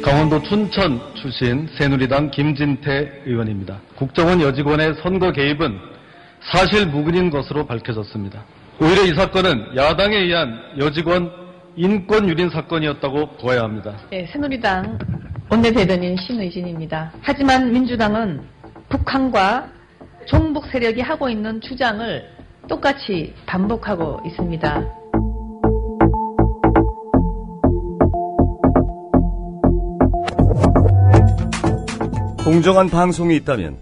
강원도 춘천 출신 새누리당 김진태 의원입니다. 국정원 여직원의 선거 개입은 사실 무근인 것으로 밝혀졌습니다. 오히려 이 사건은 야당에 의한 여직원 인권 유린 사건이었다고 보아야 합니다. 네, 새누리당 원내대변인 신의진입니다. 하지만 민주당은 북한과 종북 세력이 하고 있는 주장을 똑같이 반복하고 있습니다. 공정한 방송이 있다면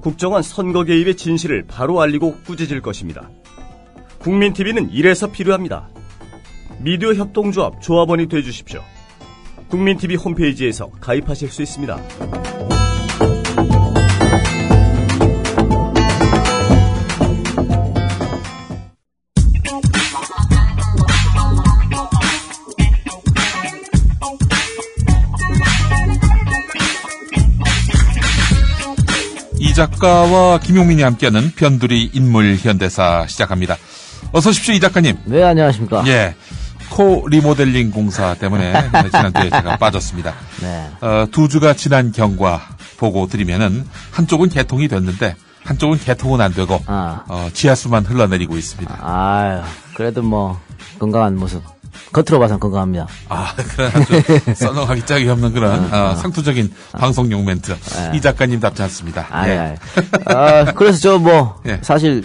국정원 선거 개입의 진실을 바로 알리고 꾸짖을 것입니다. 국민TV는 이래서 필요합니다. 미디어 협동조합 조합원이 되어주십시오. 국민TV 홈페이지에서 가입하실 수 있습니다. 이 작가와 김용민이 함께하는 변두리 인물 현대사 시작합니다. 어서 오십시오, 이 작가님. 네, 안녕하십니까. 예. 코 리모델링 공사 때문에 지난주에 제가 빠졌습니다. 네. 2주가 지난 경과 보고 드리면은 한쪽은 개통이 됐는데 한쪽은 개통은 안 되고 지하수만 흘러내리고 있습니다. 아유, 그래도 뭐 건강한 모습. 겉으로 봐선 건강합니다. 그런 아주 썰렁하기 짝이 없는 그런 상투적인 방송용 멘트. 이 작가님답지 않습니다. 그래서 저 뭐 예. 사실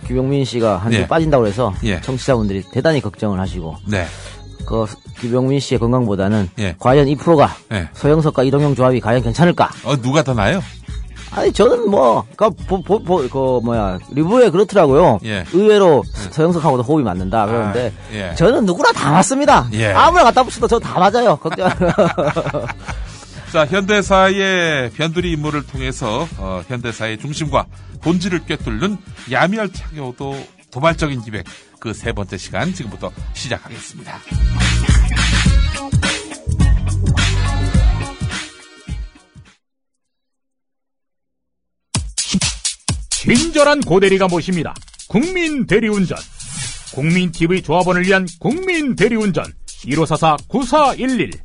김용민 씨가 한 주 예. 빠진다고 해서 예. 청취자분들이 대단히 걱정을 하시고 네. 김용민 씨의 건강보다는 예. 과연 이 프로가 예. 서영석과 이동형 조합이 과연 괜찮을까? 누가 더 나아요? 아니 저는 리뷰에 그렇더라고요. 예. 의외로 서영석하고도 호흡이 맞는다 그러는데 예. 저는 누구나 다 맞습니다. 예. 아무나 갖다 붙여도 저 다 맞아요. 걱정. 자, 현대사의 변두리 인물을 통해서 현대사의 중심과 본질을 꿰뚫는 야멸차교도 도발적인 기획 그 세 번째 시간 지금부터 시작하겠습니다. 친절한 고대리가 모십니다. 국민 대리운전. 국민TV 조합원을 위한 국민 대리운전 1544-9411.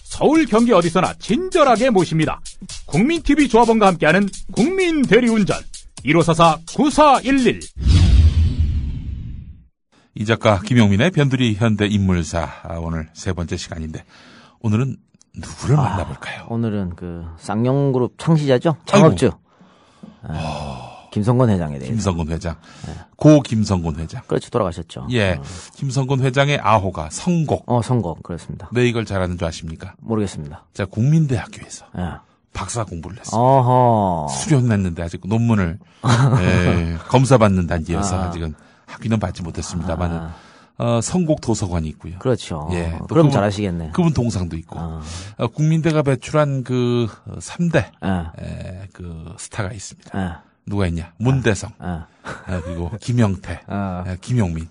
서울 경기 어디서나 친절하게 모십니다. 국민TV 조합원과 함께하는 국민 대리운전 1544-9411. 이 작가 김용민의 변두리 현대 인물사 오늘 세 번째 시간인데 오늘은 누구를 만나볼까요? 오늘은 쌍용그룹 창시자죠? 창업주. 김성건 회장에 대해서. 김성건 회장. 네. 고 김성건 회장. 그렇죠. 돌아가셨죠. 예. 김성건 회장의 아호가 성곡. 성곡. 그렇습니다. 왜 이걸 잘하는 줄 아십니까? 모르겠습니다. 제가 국민대학교에서 예. 박사 공부를 했어요. 수련했는데 아직 논문을 검사받는 단계여서 아직은 학위는 받지 못했습니다만은 성곡 도서관이 있고요. 그렇죠. 예. 그럼 잘하시겠네. 그분 동상도 있고. 국민대가 배출한 3대 스타가 있습니다. 누가 있냐? 문대성. 그리고 김영태. 김용민.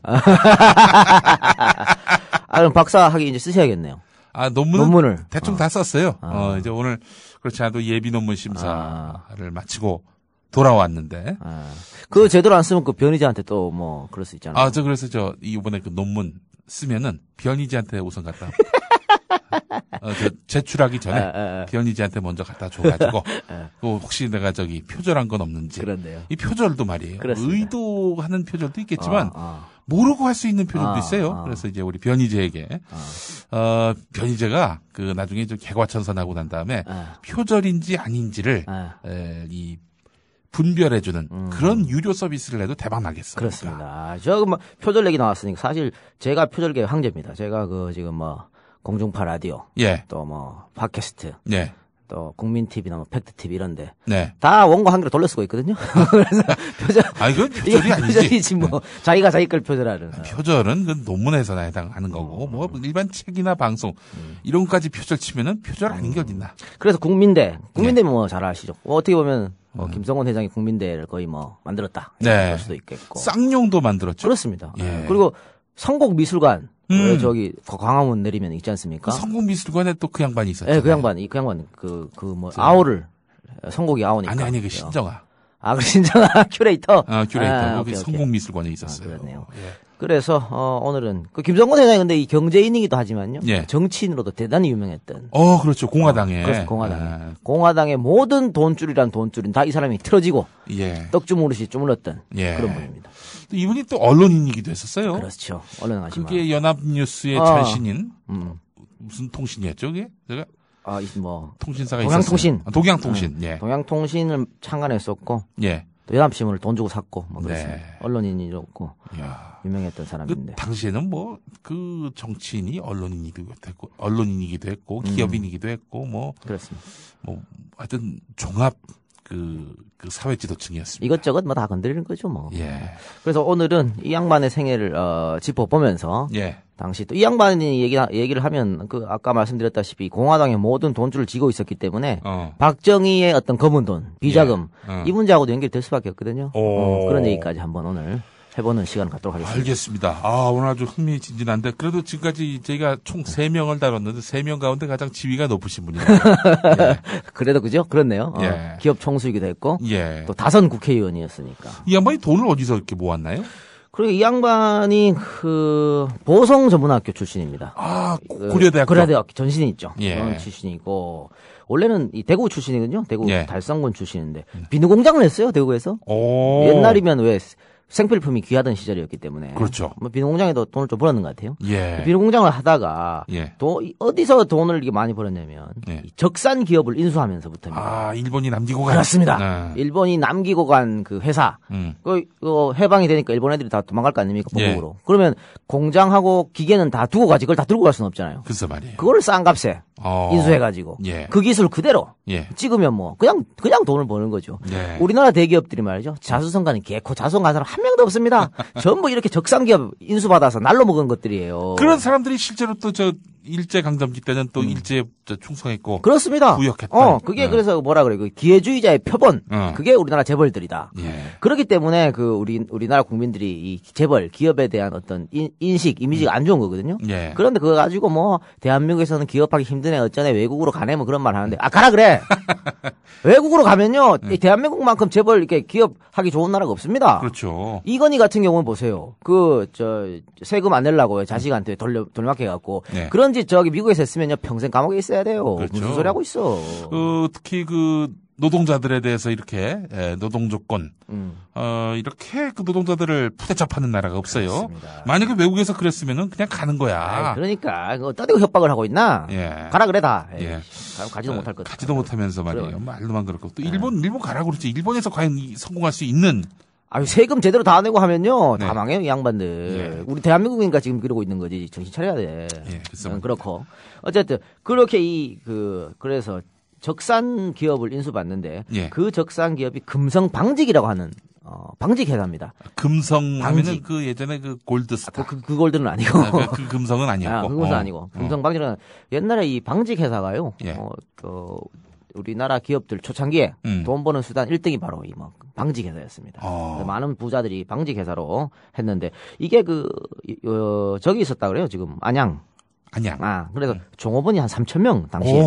그럼 박사 학위 이제 쓰셔야겠네요. 논문을 대충 다 썼어요. 이제 오늘 그렇지 않아도 예비 논문 심사를 마치고 돌아왔는데. 제대로 안 쓰면 변희재한테 또 그럴 수 있잖아요. 그래서 이번에 논문 쓰면은 변희재한테 우선 갖다. 제출하기 전에 변희재한테 먼저 갖다 줘가지고 또 혹시 내가 표절한 건 없는지. 그런데요. 이 표절도 말이에요. 그렇습니다. 의도하는 표절도 있겠지만 모르고 할 수 있는 표절도 있어요. 그래서 이제 우리 변희재에게 변희재가 나중에 좀 개과천선하고 난 다음에 표절인지 아닌지를 분별해주는 그런 유료 서비스를 해도 대박 나겠어요. 그렇습니다. 표절 얘기 나왔으니까 사실 제가 표절계 황제입니다. 제가 지금 공중파 라디오, 또 팟캐스트, 또 국민TV, 팩트TV 이런데 다 원고 한 개로 돌려 쓰고 있거든요. 그래서 표절, 이건 표절이 아니지. 표절이지 자기가 자기 걸 표절하는. 표절은 논문에서나 해당하는 거고 일반 책이나 방송 이런 것까지 표절 치면은 표절 아닌 게 어딨나. 그래서 국민대 잘 아시죠? 어떻게 보면 김성건 회장이 국민대를 거의 만들었다. 그럴 수도 있겠고. 쌍용도 만들었죠. 그렇습니다. 그리고 성곡미술관. 광화문 내리면 있지 않습니까? 성곡미술관에 또 그 양반이 있었죠. 네, 그 양반, 아오를, 성곡이 아오니까. 아니, 신정아. 신정아, 큐레이터? 큐레이터. 여기 성곡미술관에 있었어요. 그렇네요. 그래서 오늘은 그 김성곤 회장이 근데 이 경제인이기도 하지만요. 예. 정치인으로도 대단히 유명했던. 그렇죠. 공화당에. 그래서 공화당의 모든 돈줄이란 돈줄은 다 이 사람이 틀어지고 예. 떡주무릇이 주물렀던 그런 분입니다. 이분이 또 언론인이기도 했었어요. 그렇죠. 언론 하시면. 그게 연합뉴스의 전신인 무슨 통신이었죠, 그게? 제가 통신사가 동양통신. 있었어요. 동양통신. 예. 동양통신을 창간했었고. 예. 또 연합신문을 돈 주고 샀고 뭐 그랬어요. 언론인이었고 유명했던 사람인데. 그 당시에는 뭐 그 정치인이 언론인이기도 했고 기업인이기도 했고 뭐 그렇습니다. 뭐 하여튼 종합 그 사회 지도층이었습니다. 이것저것 뭐 다 건드리는 거죠 뭐. 예. 그래서 오늘은 이 양반의 생애를 짚어보면서 당시 또 이 양반이 얘기를 하면 그 아까 말씀드렸다시피 공화당의 모든 돈줄을 쥐고 있었기 때문에 박정희의 어떤 검은 돈, 비자금 이 문제하고도 연결될 수밖에 없거든요. 그런 얘기까지 한번 오늘 해보는 시간을 갖도록 하겠습니다. 알겠습니다. 오늘 아주 흥미진진한데 그래도 지금까지 저희가 총 3명을 다뤘는데 3명 가운데 가장 지위가 높으신 분이에요. 예. 그래도 그죠? 그렇네요. 기업 총수이기도 했고 또 다선 국회의원이었으니까. 이 양반이 돈을 어디서 이렇게 모았나요? 그리고 이 양반이 보성전문학교 출신입니다. 고려대학교 전신이 있죠. 그런 출신이고 원래는 이 대구 출신이거든요. 대구 달성군 출신인데 비누공장을 했어요. 대구에서. 옛날이면 왜 생필품이 귀하던 시절이었기 때문에. 그렇죠. 뭐 비누공장에도 돈을 좀 벌었는 것 같아요. 예. 비누공장을 하다가 어디서 돈을 이렇게 많이 벌었냐면 적산 기업을 인수하면서부터입니다. 일본이 남기고 간. 그렇습니다. 일본이 남기고 간 그 회사. 그 해방이 되니까 일본 애들이 다 도망갈 거 아닙니까? 보국으로. 그러면 공장하고 기계는 다 두고 가지. 그걸 다 들고 갈 수는 없잖아요. 글쎄 말이에요. 그거를 싼 값에 인수해가지고 그 기술 그대로 찍으면 뭐 그냥 돈을 버는 거죠. 우리나라 대기업들이 말이죠. 자수성가는 개코 자수성가한 사람 한 명도 없습니다. 전부 이렇게 적산기업 인수받아서 날로 먹은 것들이에요. 그런 사람들이 실제로 또 일제강점기 때는 또 일제에 충성했고. 그렇습니다. 부역했다. 그게 그래서 뭐라 그래. 그 기회주의자의 표본. 그게 우리나라 재벌들이다. 그렇기 때문에 우리나라 국민들이 이 재벌, 기업에 대한 어떤 인식, 이미지가 안 좋은 거거든요. 그런데 그거 가지고 뭐 대한민국에서는 기업하기 힘드네 어쩌네 외국으로 가네 뭐 그런 말 하는데 가라 그래. 외국으로 가면요. 대한민국만큼 재벌 이렇게 기업하기 좋은 나라가 없습니다. 그렇죠. 이건희 같은 경우는 보세요. 세금 안 내려고 자식한테 돌려막혀 갖고 그런 짓 미국에서 했으면요 평생 감옥에 있어야 돼요. 그렇죠. 무슨 소리 하고 있어. 특히 노동자들에 대해서 이렇게 노동 조건 이렇게 그 노동자들을 푸대접하는 나라가 없어요. 그렇습니다. 만약에 외국에서 그랬으면은 그냥 가는 거야. 그러니까 떠들고 협박을 하고 있나? 가라 그래 다. 가지도 못할 것. 가지도 못하면서 말이에요. 말로만 그렇고 또 일본 가라고 그러지. 일본에서 과연 성공할 수 있는. 세금 제대로 다 내고 하면요. 다 망해요, 이 양반들. 우리 대한민국인가 지금 그러고 있는 거지. 정신 차려야 돼. 그렇고. 어쨌든, 그렇게 그래서 적산 기업을 인수받는데, 그 적산 기업이 금성방직이라고 하는, 방직 회사입니다. 금성 하면은 그 예전에 그 골드스타. 그 골드는 아니고. 그 금성은 아니었고. 그 금성은 아니고. 금성방직은 옛날에 이 방직 회사가요. 우리나라 기업들 초창기에 돈 버는 수단 1등이 바로 이 방직 회사였습니다. 많은 부자들이 방직 회사로 했는데 이게 저기 있었다 그래요. 지금 안양. 그래서 종업원이 한 3,000명 당시에.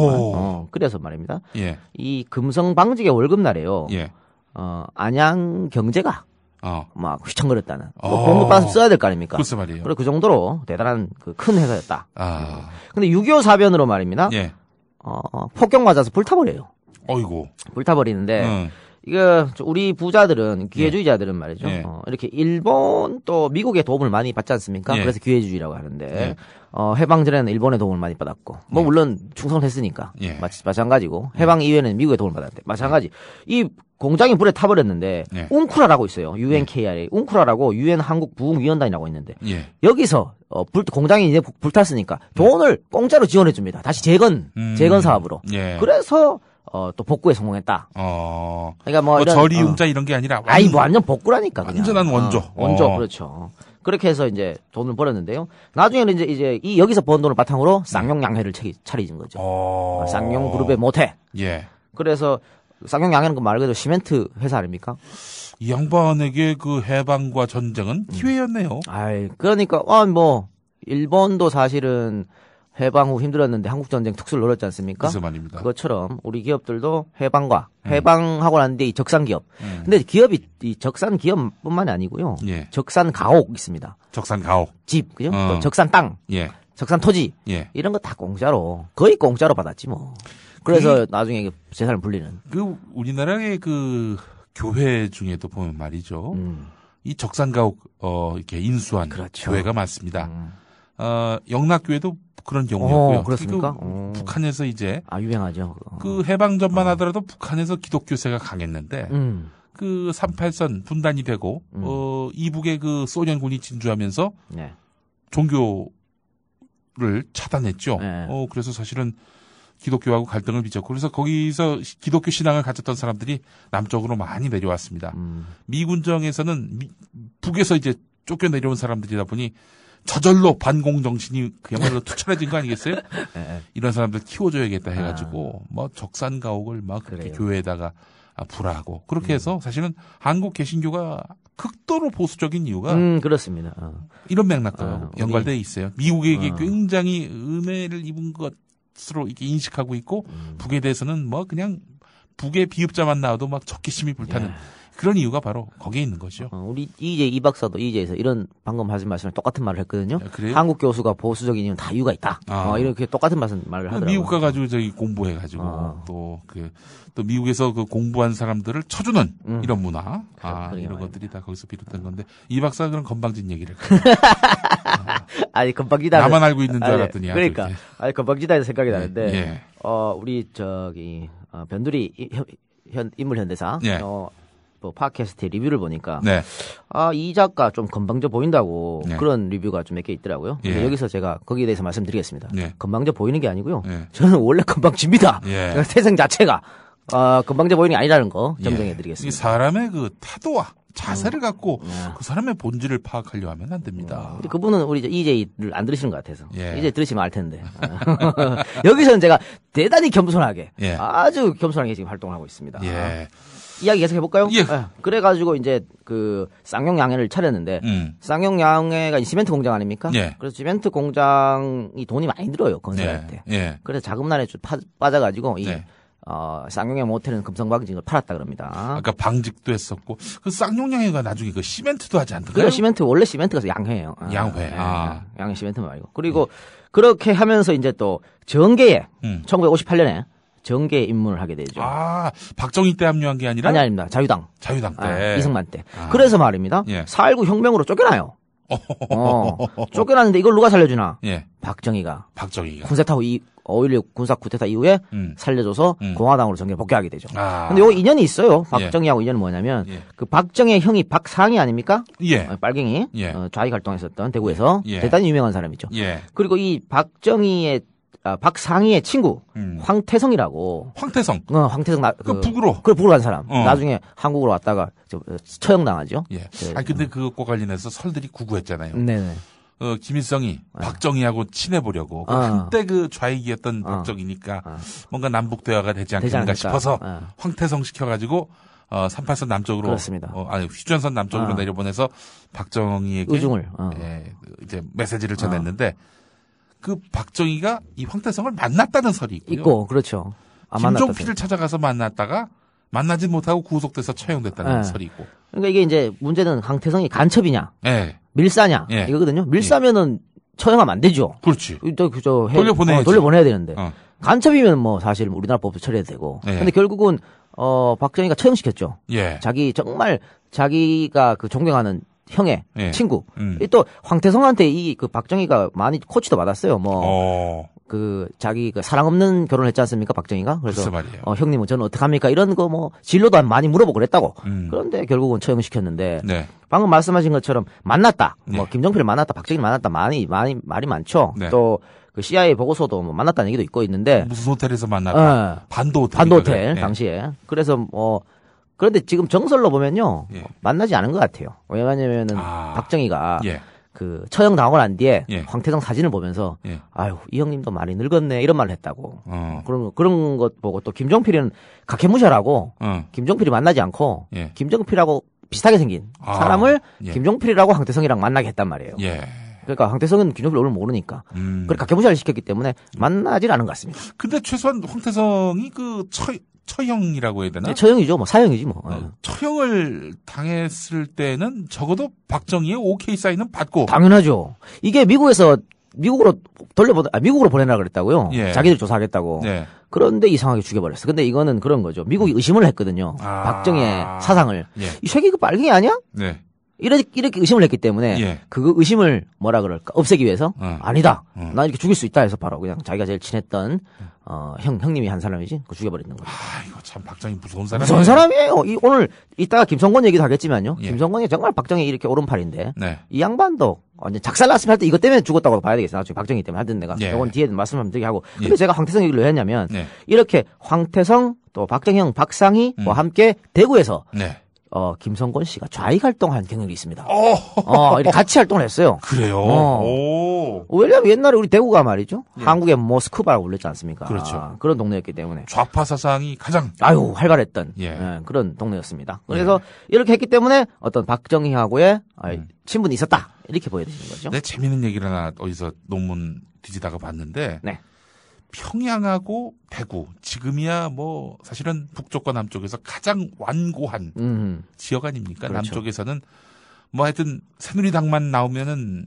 그래서 말입니다. 이 금성 방직의 월급날에요. 안양 경제가 막 휘청거렸다는. 공급 받아서 써야 될 거 아닙니까? 글쎄 말이에요. 그래 그 정도로 대단한 큰 회사였다. 근데 6.25 사변으로 말입니다. 폭격 맞아서 불타버려요. 어이고. 불타버리는데, 이거, 우리 부자들은, 기회주의자들은 말이죠. 이렇게 일본 또 미국의 도움을 많이 받지 않습니까? 그래서 기회주의라고 하는데, 해방 전에는 일본의 도움을 많이 받았고, 물론 충성을 했으니까. 마찬가지고, 해방 이후에는 미국의 도움을 받았는데, 마찬가지. 이 공장이 불에 타버렸는데, 웅쿠라라고 있어요. UNKRA. 웅쿠라라고 UN 한국 부흥위원단이라고 있는데, 여기서, 공장이 이제 불탔으니까 돈을 공짜로 지원해줍니다. 다시 재건 사업으로. 그래서, 또 복구에 성공했다. 그러니까 뭐 저리융자 이런 게 아니라. 완전 복구라니까. 그냥. 완전한 원조. 원조, 그렇죠. 그렇게 해서 이제 돈을 벌었는데요. 나중에는 이제 여기서 번 돈을 바탕으로 쌍용양해를 차리진 거죠. 쌍용 그룹의 모태. 그래서 쌍용양해는 그 말 그대로 시멘트 회사 아닙니까? 이 양반에게 그 해방과 전쟁은 기회였네요. 그러니까 일본도 사실은 해방 후 힘들었는데 한국전쟁 특수를 노렸지 않습니까? 무슨 말입니다. 그것처럼 우리 기업들도 해방하고 난 뒤에 이 적산기업. 근데 기업이 이 적산 기업뿐만이 아니고요. 예. 적산 가옥 있습니다. 적산 가옥. 집, 그죠? 또 적산 땅. 예. 적산 토지. 예. 이런 거 다 공짜로, 거의 공짜로 받았지 뭐. 그래서 나중에 재산을 불리는. 우리나라의 교회 중에도 보면 말이죠. 이 적산 가옥, 이렇게 인수한 그렇죠. 교회가 많습니다. 영락교회도 그런 경우였고요. 그렇습니까? 북한에서 이제 유명하죠. 해방 전만 하더라도 북한에서 기독교세가 강했는데 38선 분단이 되고 이북에 소련군이 진주하면서 네. 종교를 차단했죠. 네. 그래서 사실은 기독교하고 갈등을 빚었고 그래서 거기서 기독교 신앙을 가졌던 사람들이 남쪽으로 많이 내려왔습니다. 미군정에서는 북에서 이제 쫓겨 내려온 사람들이다 보니 저절로 반공 정신이 그야말로 투철해진 거 아니겠어요? 네. 이런 사람들 키워줘야겠다 해가지고 적산 가옥을 그렇게 교회에다가 불하고 그렇게 해서 사실은 한국 개신교가 극도로 보수적인 이유가 그렇습니다. 이런 맥락과 연관되어 있어요. 미국에게 굉장히 은혜를 입은 것으로 이렇게 인식하고 있고 북에 대해서는 그냥 북의 비읍자만 나와도 적개심이 불타는 그런 이유가 바로 거기에 있는 거죠. 우리 이 박사도 이제에서 이런 방금 하신 말씀을 똑같은 말을 했거든요. 그래요? 한국 교수가 보수적인 이유는 다 이유가 있다. 이렇게 똑같은 말을 하더라고요. 미국 가가지고 공부해가지고 또 미국에서 공부한 사람들을 쳐주는 이런 문화, 이런 것들이 다 거기서 비롯된 건데 이 박사가 그런 건방진 얘기를. 아니 건방지다. 나만 알고 있는 줄 알았더니. 그러니까 건방지다에서 생각이 나는데 예. 우리 변두리 인물 현대사. 예. 팟캐스트 리뷰를 보니까 네. 이 작가 좀 건방져 보인다고 그런 리뷰가 좀 몇 개 있더라고요. 여기서 제가 거기에 대해서 말씀드리겠습니다. 건방져 보이는 게 아니고요. 저는 원래 건방집니다. 태생 자체가 건방져 보이는 게 아니라는 거 정정해드리겠습니다. 이 사람의 태도와 자세를 갖고 그 사람의 본질을 파악하려 하면 안 됩니다. 그분은 우리 EJ를 안 들으시는 것 같아서 이제 들으시면 알 텐데 여기서는 제가 대단히 겸손하게 아주 겸손하게 지금 활동을 하고 있습니다. 이야기 계속 해볼까요? 예. 그래가지고 이제 쌍용양해를 차렸는데 쌍용양해가 시멘트 공장 아닙니까? 그래서 시멘트 공장이 돈이 많이 들어요 건설할 때. 그래서 자금난에 좀 빠져가지고 쌍용양 모텔은 금성방직을 팔았다 그럽니다. 아까 방직도 했었고 그 쌍용양해가 나중에 시멘트도 하지 않던가요? 그래 시멘트 원래 시멘트가 양회예요. 양회. 양회 시멘트 말고. 그리고 그렇게 하면서 이제 또 정계에 1958년에 정계에 입문을 하게 되죠. 박정희 때 합류한 게 아니라? 아닙니다. 자유당 때. 이승만 때. 그래서 말입니다. 4.19 혁명으로 쫓겨나요. 쫓겨났는데 이걸 누가 살려주나? 박정희가. 군사 타고 5.16 군사 쿠데타 이후에 살려줘서 공화당으로 정계 복귀하게 되죠. 근데 요 인연이 있어요. 박정희하고 인연은 뭐냐면 박정희의 형이 박상희 아닙니까? 빨갱이. 좌익 활동했었던 대구에서 대단히 유명한 사람이죠. 그리고 이 박상희의 친구 황태성이라고. 황태성. 황태성 북으로. 북으로 간 사람. 나중에 한국으로 왔다가 처형당하죠. 근데 그것과 관련해서 설들이 구구했잖아요. 네네. 김일성이 박정희하고 친해보려고 한때 좌익이었던 박정희니까 뭔가 남북 대화가 되지 않겠는가 싶어서 황태성 시켜가지고 38선 남쪽으로 그렇습니다. 휴전선 남쪽으로 내려보내서 박정희에게 의중을 이제 메시지를 전했는데 박정희가 이 황태성을 만났다는 설이 있고 그렇죠. 김종필을 찾아가서 만났다가 만나지 못하고 구속돼서 처형됐다는 설이 있고. 그러니까 이게 이제 문제는 황태성이 간첩이냐, 밀사냐 이거거든요. 밀사면은 처형하면 안 되죠. 그렇지. 돌려보내야 되는데 간첩이면 사실 우리나라 법도 처리해도 되고. 근데 결국은 박정희가 처형시켰죠. 자기가 존경하는 형의 친구. 또 황태성한테 박정희가 많이 코치도 받았어요. 자기 사랑 없는 결혼을 했지 않습니까? 박정희가. 그래서 형님은 저는 어떡합니까? 이런 거 진로도 많이 물어보고 그랬다고. 그런데 결국은 처형시켰는데 방금 말씀하신 것처럼 만났다. 김정필을 만났다. 박정희를 만났다. 말이 많죠. 또 CIA 보고서도 만났다는 얘기도 있는데 무슨 호텔에서 만났다. 반도 호텔 당시에. 그래서 그런데 지금 정설로 보면요. 만나지 않은 것 같아요. 왜냐면은 박정희가 처형 당하고 난 뒤에 황태성 사진을 보면서 아유, 이 형님도 많이 늙었네 이런 말을 했다고. 그런 것 보고 또 김종필은 각해무셔라고 김종필이 만나지 않고 김종필하고 비슷하게 생긴 사람을 김종필이라고 황태성이랑 만나게 했단 말이에요. 그러니까 황태성은 김종필 얼굴 모르니까. 그걸 각계무시를 시켰기 때문에 만나질 않은 것 같습니다. 근데 최소한 황태성이 그 처형이라고 해야 되나? 네, 처형이죠. 뭐 사형이지 뭐. 처형을 당했을 때는 적어도 박정희의 OK 사인은 받고. 당연하죠. 이게 미국으로 보내라 그랬다고요. 예. 자기들 조사하겠다고. 네. 그런데 이상하게 죽여버렸어. 근데 이거는 그런 거죠. 미국이 의심을 했거든요. 박정희의 사상을. 예. 이 새끼 그 빨갱이 아니야? 네. 이렇게 의심을 했기 때문에 예. 그 의심을 뭐라 그럴까 없애기 위해서 아니다. 나 이렇게 죽일 수 있다 해서 바로 그냥 자기가 제일 친했던 형님이 한 사람이지 그 죽여버리는 거죠. 이거 참 박정희 무서운 사람이에요. 무서운 사람이에요. 오늘 이따가 김성곤 얘기도 하겠지만요. 예. 김성곤이 정말 박정희 이렇게 오른팔인데 네. 이 양반도 완전 작살났으면 할 때 이것 때문에 죽었다고 봐야 되겠어요. 나중에 박정희 때문에 하든 내가 예. 이건 뒤에 말씀하면 되게 하고. 근데 예. 제가 황태성 얘기를 왜 했냐면 네. 이렇게 황태성 또 박정형 박상희와 함께 대구에서 네. 김성곤 씨가 좌익 활동한 경력이 있습니다. 이렇게 같이 활동을 했어요. 그래요? 왜냐면 옛날에 우리 대구가 말이죠. 예. 한국의 모스크바라고 불렸지 않습니까? 그렇죠. 그런 동네였기 때문에. 좌파 사상이 가장. 활발했던 예. 그런 동네였습니다. 그래서 이렇게 했기 때문에 어떤 박정희하고의 친분이 있었다. 이렇게 보여지는 거죠. 네, 재밌는 얘기를 하나 어디서 논문 뒤지다가 봤는데. 네. 평양하고 대구, 지금이야 뭐 사실은 북쪽과 남쪽에서 가장 완고한 지역 아닙니까? 그렇죠. 남쪽에서는 뭐 하여튼 새누리당만 나오면은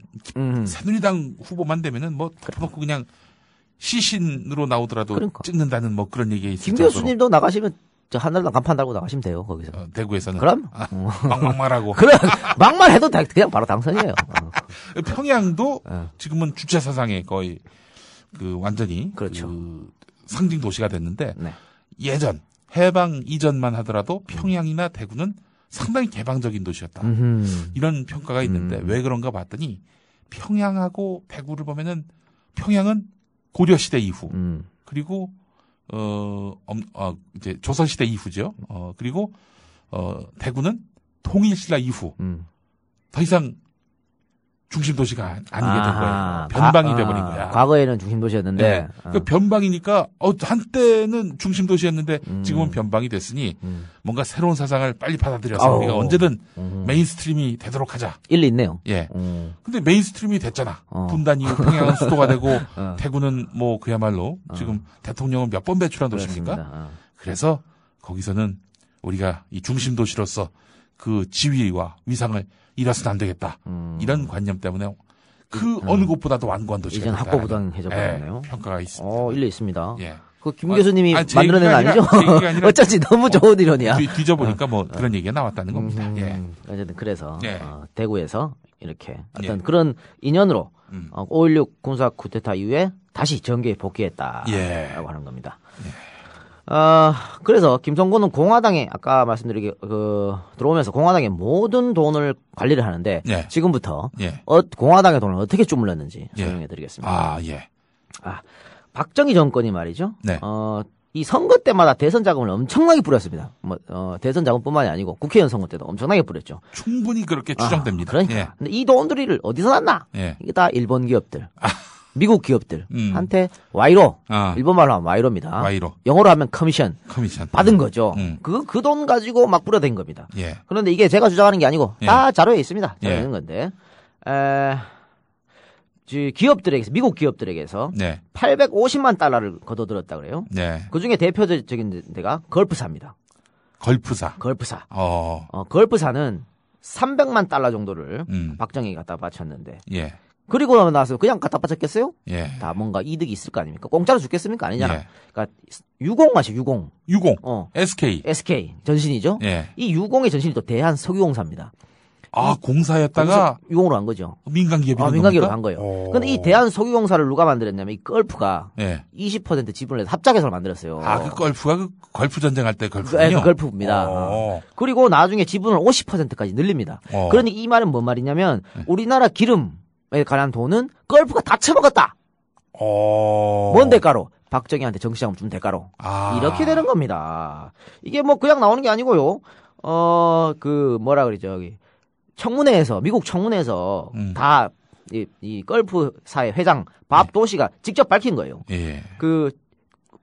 새누리당 후보만 되면은 뭐 덮어놓고 그냥 시신으로 나오더라도 그러니까. 찍는다는 뭐 그런 얘기가 있을 김 정도로. 교수님도 나가시면 저 한나라당 간판 달고 나가시면 돼요 거기서. 대구에서는. 그럼? 막말하고. 그래 막말해도 그냥 바로 당선이에요. 평양도 지금은 주체 사상에 거의 완전히 그렇죠. 상징 도시가 됐는데 네. 예전 해방 이전만 하더라도 평양이나 대구는 상당히 개방적인 도시였다. 이런 평가가 있는데 왜 그런가 봤더니 평양하고 대구를 보면은 평양은 고려 시대 이후 그리고 이제 조선 시대 이후죠. 그리고 대구는 통일 신라 이후 더 이상 중심 도시가 아니게 된 거예요. 변방이 돼버린 거야. 과거에는 중심 도시였는데. 네. 그러니까 변방이니까 한때는 중심 도시였는데 지금은 변방이 됐으니 뭔가 새로운 사상을 빨리 받아들여서 우리가 언제든 메인스트림이 되도록 하자. 일리 있네요. 예. 근데 메인스트림이 됐잖아. 분단 이후 평양은 수도가 되고 대구는 뭐 그야말로 지금 대통령을 몇 번 배출한 도시입니까? 그래서 거기서는 우리가 이 중심 도시로서 그 지위와 위상을 잃어서는 안 되겠다. 이런 관념 때문에 어느 곳보다도 완고한 도시가 이젠 학고부당해져버렸네요. 평가가 있습니다. 일리 있습니다. 예. 그 김 교수님이 만들어낸 거 아니죠? 어쩐지 너무 좋은 이론이야. 뒤져보니까 뭐 그런 얘기가 나왔다는 겁니다. 예. 어쨌든 그래서 예. 대구에서 이렇게 어떤 예. 그런 인연으로 5.16 군사 쿠데타 이후에 다시 정계에 복귀했다라고 예. 하는 겁니다. 그래서 김성곤은 공화당에 아까 말씀드린 들어오면서 공화당의 모든 돈을 관리를 하는데 예. 지금부터 예. 공화당의 돈을 어떻게 주물렀는지 예. 설명해드리겠습니다. 예. 박정희 정권이 말이죠. 네. 이 선거 때마다 대선 자금을 엄청나게 뿌렸습니다. 대선 자금뿐만이 아니고 국회의원 선거 때도 엄청나게 뿌렸죠. 충분히 그렇게 추정됩니다. 그러니까. 예. 근데 이 돈들이 어디서 났나? 예. 이게 다 일본 기업들. 미국 기업들한테 와이로, 일본 말로 하면 와이로입니다. 와이로. 영어로 하면 커미션 받은 받은 거죠. 그 돈 가지고 막 뿌려댄 겁니다. 예. 그런데 이게 제가 주장하는 게 아니고 다 자료에 있습니다. 자료에 예. 있는 건데 기업들에게서 미국 기업들에게서 네. 850만 달러를 거둬들었다 그래요. 네. 그 중에 대표적인 데가 걸프사입니다. 걸프사. 걸프사. 어. 걸프사는 300만 달러 정도를 박정희가 갖다 바쳤는데. 예. 그리고 나서 그냥 갖다 바쳤겠어요? 예. 다 뭔가 이득이 있을 거 아닙니까? 공짜로 죽겠습니까? 아니잖아. 예. 그러니까 유공 맛이 유공. 유공. SK. SK 전신이죠. 예. 이 유공의 전신이 또 대한석유공사입니다. 공사였다가 유공으로 간 거죠. 민간 기업이 민간 기업으로 간 거예요. 그런데 이 대한석유공사를 누가 만들었냐면 이 걸프가 예. 20% 지분을 내서 합작해서 만들었어요. 그 걸프가 그 걸프 전쟁 할 때 걸프군요. 그 걸프입니다. 그리고 나중에 지분을 50%까지 늘립니다. 그러니 이 말은 뭔 말이냐면 우리나라 기름에 관한 돈은 걸프가 다 처먹었다. 뭔 대가로? 박정희한테 정치자금 준 대가로. 이렇게 되는 겁니다. 이게 뭐 그냥 나오는 게 아니고요. 뭐라 그러죠, 여기. 청문회에서, 미국 청문회에서 다, 이 걸프사의 회장 밥 도시가 직접 밝힌 거예요. 예.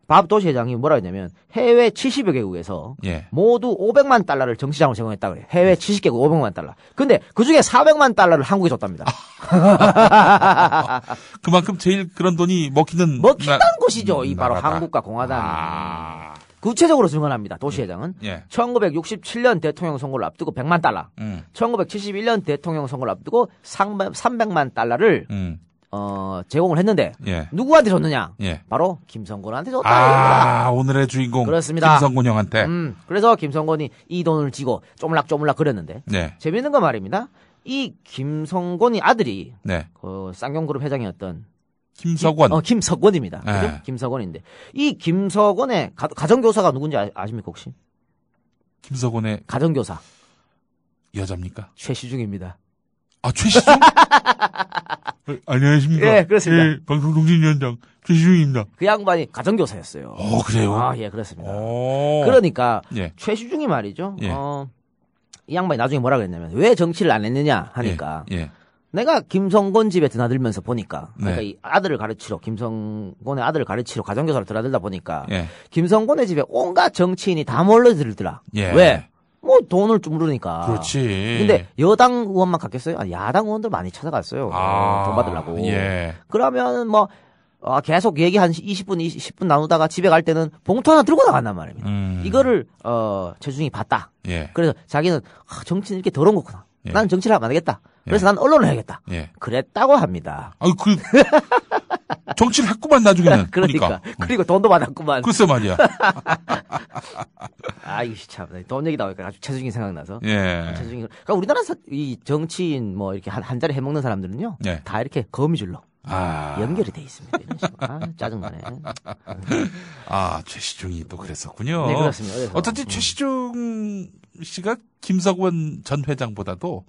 밥 도시회장이 뭐라 했냐면 해외 70여 개국에서 모두 500만 달러를 정치장으로 제공했다 그래. 해외 70개국 500만 달러. 근데 그중에 400만 달러를 한국에 줬답니다. 그만큼 제일 그런 돈이 먹히는 곳이죠. 이 바로 한국과 공화당이. 구체적으로 증언합니다. 도시회장은 1967년 대통령 선거를 앞두고 100만 달러, 1971년 대통령 선거를 앞두고 300만 달러를 제공을 했는데 누구한테 줬느냐? 바로 김성곤한테 줬다. 오늘의 주인공 그렇습니다. 김성곤 형한테. 그래서 김성곤이 이 돈을 쥐고 쪼물락쪼물락 그랬는데 재밌는 건 말입니다. 이 김성곤이 아들이 그 쌍용그룹 회장이었던 김석원. 김석원입니다. 그죠? 김석원인데 이 김석원의 가정교사가 누군지 아십니까 혹시? 김석원의 가정교사 여자입니까? 최시중입니다. 최시중? 안녕하십니까? 예, 그렇습니다. 방송통신위원장 최시중입니다. 그 양반이 가정교사였어요. 그래요? 예, 그렇습니다. 그러니까 최시중이 말이죠. 이 양반이 나중에 뭐라 그랬냐면 왜 정치를 안 했느냐 하니까 내가 김성곤 집에 드나들면서 보니까 그러니까 이 아들을 가르치러 김성곤의 아들을 가르치러 가정교사로 드나들다 보니까 김성곤의 집에 온갖 정치인이 다 몰려들더라. 왜? 뭐 돈을 좀 물으니까. 그렇지. 근데 여당 의원만 갔겠어요? 야당 의원들 많이 찾아갔어요. 돈 받으려고. 그러면 뭐 계속 얘기 한 10분 나누다가 집에 갈 때는 봉투 하나 들고 나간단 말입니다. 이거를 최준이 봤다. 그래서 자기는 정치는 이렇게 더러운 거구나. 나는 정치를 하면 안 되겠다. 그래서 난 언론을 해야겠다. 그랬다고 합니다. 정치를 했구만 나중에는. 그러니까. 그리고 돈도 받았구만. 글쎄 말이야. 이거 참. 돈 얘기 나오니까 아주 최준이 생각나서. 최준이. 그러니까 우리나라 이 정치인 뭐 이렇게 한 자리 해먹는 사람들은요. 다 이렇게 거미줄로. 연결이 돼 있습니다. 이런 식으로. 짜증나네. 최시중이 또 그랬었군요. 네, 그렇습니다. 그래서. 어쩐지 최시중 씨가 김석원 전 회장보다도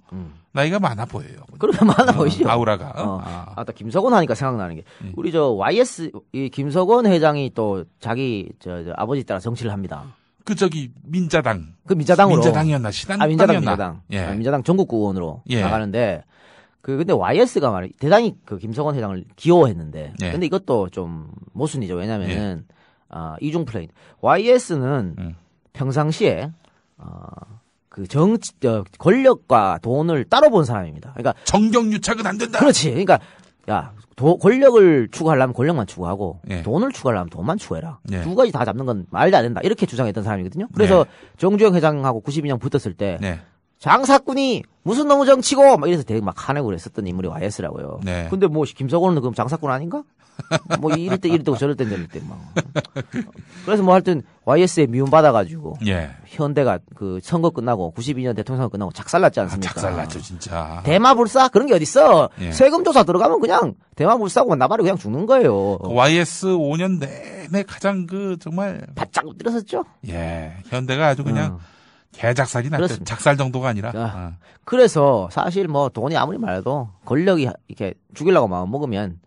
나이가 많아 보여요. 그러면 많아 보이죠. 아우라가. 또 김석원 하니까 생각나는 게 우리 저 YS 이 김석원 회장이 또 자기 저 아버지 따라 정치를 합니다. 민자당. 민자당으로. 민자당이었나 신한당이었나. 민자당. 민자당 전국구 의원으로 나가는데 근데 YS가 말이 대단히 그 김석원 회장을 귀여워했는데 근데 이것도 좀 모순이죠. 왜냐면은 이중 플레이. YS는 평상시에 그 권력과 돈을 따로 본 사람입니다. 그러니까 정경유착은 안 된다. 그렇지. 그러니까 권력을 추구하려면 권력만 추구하고 돈을 추구하려면 돈만 추구해라. 두 가지 다 잡는 건 말도 안 된다. 이렇게 주장했던 사람이거든요. 그래서 정주영 회장하고 92년 붙었을 때 장사꾼이 무슨 너무 정치고 막 이래서 되게 막 화내고 그랬었던 인물이 YS라고요. 근데 뭐 김석원은 그럼 장사꾼 아닌가? 뭐 이럴 때 저럴 때 막. 그래서 뭐 하여튼 YS에 미움 받아가지고 현대가 그 선거 끝나고 92년 대통령 선거 끝나고 작살났지 않습니까? 작살났죠 진짜. 대마불사 그런 게 어딨어? 세금 조사 들어가면 그냥 대마불사고 나발이 그냥 죽는 거예요. YS 5년 내내 가장 정말 바짝 엎드렸었죠. 현대가 아주 그냥 개작살이 났죠. 작살 정도가 아니라. 그래서 사실 뭐 돈이 아무리 말해도 권력이 이렇게 죽이려고 마음 먹으면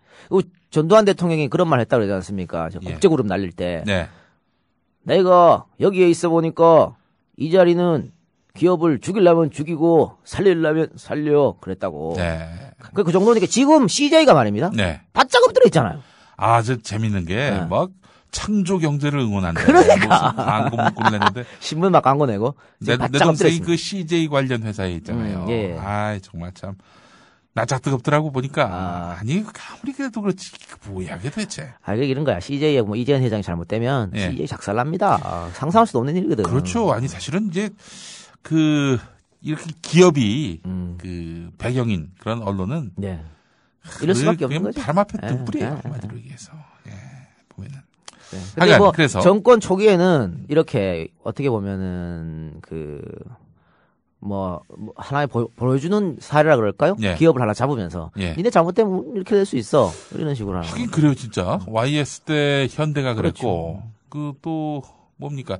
전두환 대통령이 그런 말 했다고 그러지 않습니까? 국제그룹 날릴 때. 내가 여기에 있어 보니까 이 자리는 기업을 죽이려면 죽이고 살리려면 살려 그랬다고. 그 정도니까 지금 CJ가 말입니다. 바짝 엎드려 있잖아요. 저 재밌는 게 막 창조 경제를 응원한다. 그러니까. 광고 문구를 내는데 신문 막 광고 내고. 내 동생이 그 CJ 관련 회사에 있잖아요. 정말 참. 낯짝 뜨겁더라고 보니까 아무리 그래도 그렇지 뭐야 그게 도대체. 이런 거야. CJ에 뭐 이재현 회장이 잘못되면 CJ 작살납니다. 상상할 수도 없는 일이거든. 그렇죠. 사실은 이제 이렇게 기업이 그 배경인 그런 언론은 이럴 수밖에 없는 거죠. 바람 앞에 등불이에요. 한마디로 얘기해서 보면은. 근데 뭐 그래서 정권 초기에는 이렇게 어떻게 보면은 하나의 보여주는 사례라 그럴까요? 기업을 하나 잡으면서 니네 잘못되면 이렇게 될 수 있어 이런 식으로 하는. 하긴 그래요 진짜. YS 때 현대가 그랬고 또 뭡니까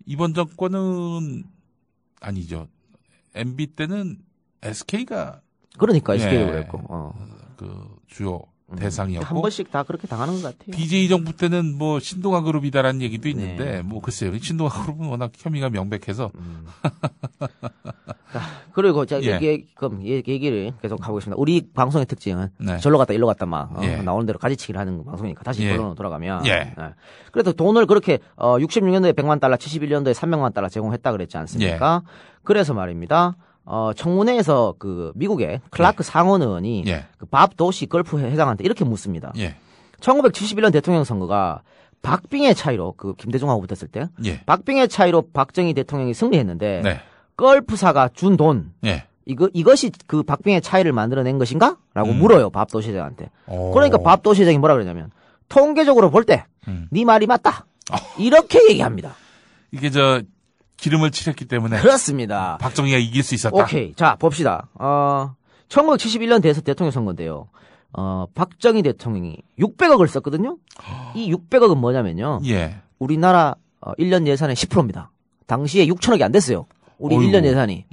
이번 정권은 아니죠. MB 때는 SK가 SK도 그랬고 주요 대상이었고 한 번씩 다 그렇게 당하는 것 같아요. BJ 정부 때는 뭐 신동아 그룹이다라는 얘기도 있는데 뭐 글쎄요 신동아 그룹은 워낙 혐의가 명백해서 그리고 제가 그럼 얘기를 계속 가보겠습니다. 우리 방송의 특징은 절로 갔다 일로 갔다 막 나오는 대로 가지치기를 하는 방송이니까 다시 본론으로 돌아가면 그래도 돈을 그렇게 66년도에 100만 달러, 71년도에 300만 달러 제공했다 그랬지 않습니까? 그래서 말입니다. 청문회에서 그 미국의 클라크 상원 의원이 그 밥 도시 걸프 회장한테 이렇게 묻습니다. 1971년 대통령 선거가 박빙의 차이로 그 김대중하고 붙었을 때 박빙의 차이로 박정희 대통령이 승리했는데 걸프사가 준 돈 이것이 그 박빙의 차이를 만들어낸 것인가? 라고 물어요. 밥 도시 회장한테. 그러니까 밥 도시 회장이 뭐라 그러냐면 통계적으로 볼 때 네 말이 맞다. 이렇게 얘기합니다. 이게 기름을 칠했기 때문에 그렇습니다. 박정희가 이길 수 있었다. 오케이. 자, 봅시다. 1971년 대통령 선거인데요. 박정희 대통령이 600억을 썼거든요. 이 600억은 뭐냐면요. 우리나라 1년 예산의 10%입니다. 당시에 6천억이 안 됐어요. 우리 1년 예산이.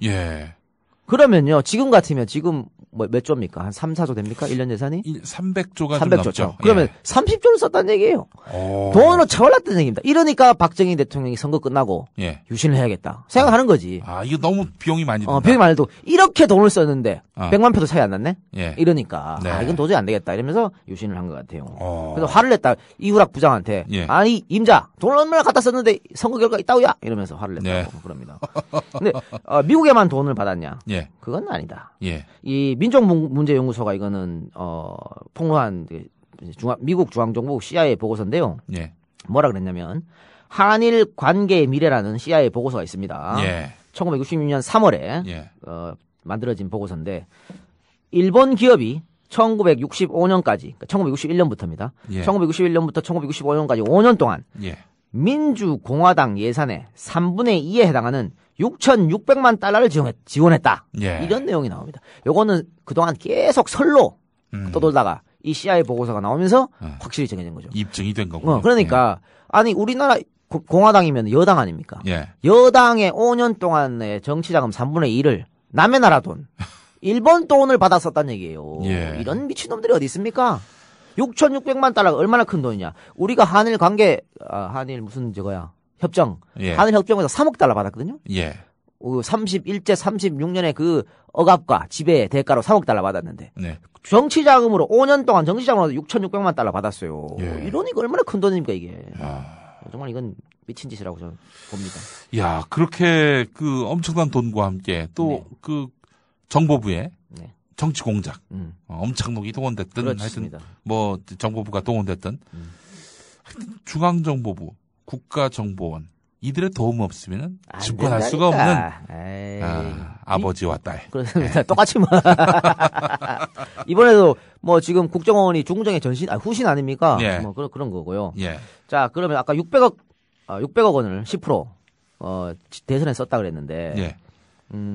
그러면요. 지금 같으면 지금 몇 조입니까? 한 3, 4조 됩니까? 1년 예산이? 300조가 300조죠. 그러면 30조를 썼다는 얘기예요. 돈으로 채워놨다는 얘기입니다. 이러니까 박정희 대통령이 선거 끝나고 유신을 해야겠다. 생각하는 거지. 이거 너무 비용이 많이 든다. 비용이 많이 들고 이렇게 돈을 썼는데 100만 표도 차이 안 났네? 이러니까 이건 도저히 안 되겠다. 이러면서 유신을 한 것 같아요. 그래서 화를 냈다. 이후락 부장한테 아니 임자 돈을 얼마나 갖다 썼는데 선거 결과 있다고야? 이러면서 화를 냈다고 그럽니다. 근데 미국에만 돈을 받았냐? 그건 아니다. 이 민족문제연구소가 이거는 폭로한 미국 중앙정보국 CIA 보고서인데요. 뭐라 그랬냐면 한일 관계의 미래라는 CIA 보고서가 있습니다. 1966년 3월에 만들어진 보고서인데 일본 기업이 1965년까지, 그러니까 1961년부터입니다. 1961년부터 1965년까지 5년 동안 민주공화당 예산의 3분의 2에 해당하는 6,600만 달러를 지원했다. 이런 내용이 나옵니다. 요거는 그동안 계속 설로 떠돌다가 이 CIA 보고서가 나오면서 확실히 정해진 거죠. 입증이 된 거군요. 그러니까 아니 우리나라 공화당이면 여당 아닙니까? 여당의 5년 동안의 정치자금 3분의 1을 남의 나라 돈, 일본 돈을 받았었다는 얘기예요. 이런 미친놈들이 어디 있습니까? 6,600만 달러가 얼마나 큰 돈이냐. 우리가 한일 관계, 한일 무슨 협정. 한일 협정에서 3억 달러 받았거든요. 31제 36년에 그 억압과 지배의 대가로 3억 달러 받았는데. 정치자금으로 5년 동안 정치자금으로 6,600만 달러 받았어요. 이러니까 얼마나 큰 돈입니까, 이게. 정말 이건 미친 짓이라고 저는 봅니다. 야, 그렇게 그 엄청난 돈과 함께 또 그 정보부에 정치 공작, 엄청나게 동원됐든 하여튼 뭐 정보부가 동원됐든 중앙정보부, 국가정보원 이들의 도움 없으면 집권할 수가 없는 아버지와 딸. 그렇습니다. 똑같이 뭐 이번에도 뭐 지금 국정원이 중정의 후신 아닙니까? 뭐 그런 거고요. 자, 그러면 아까 600억 원을 10% 대선에 썼다 그랬는데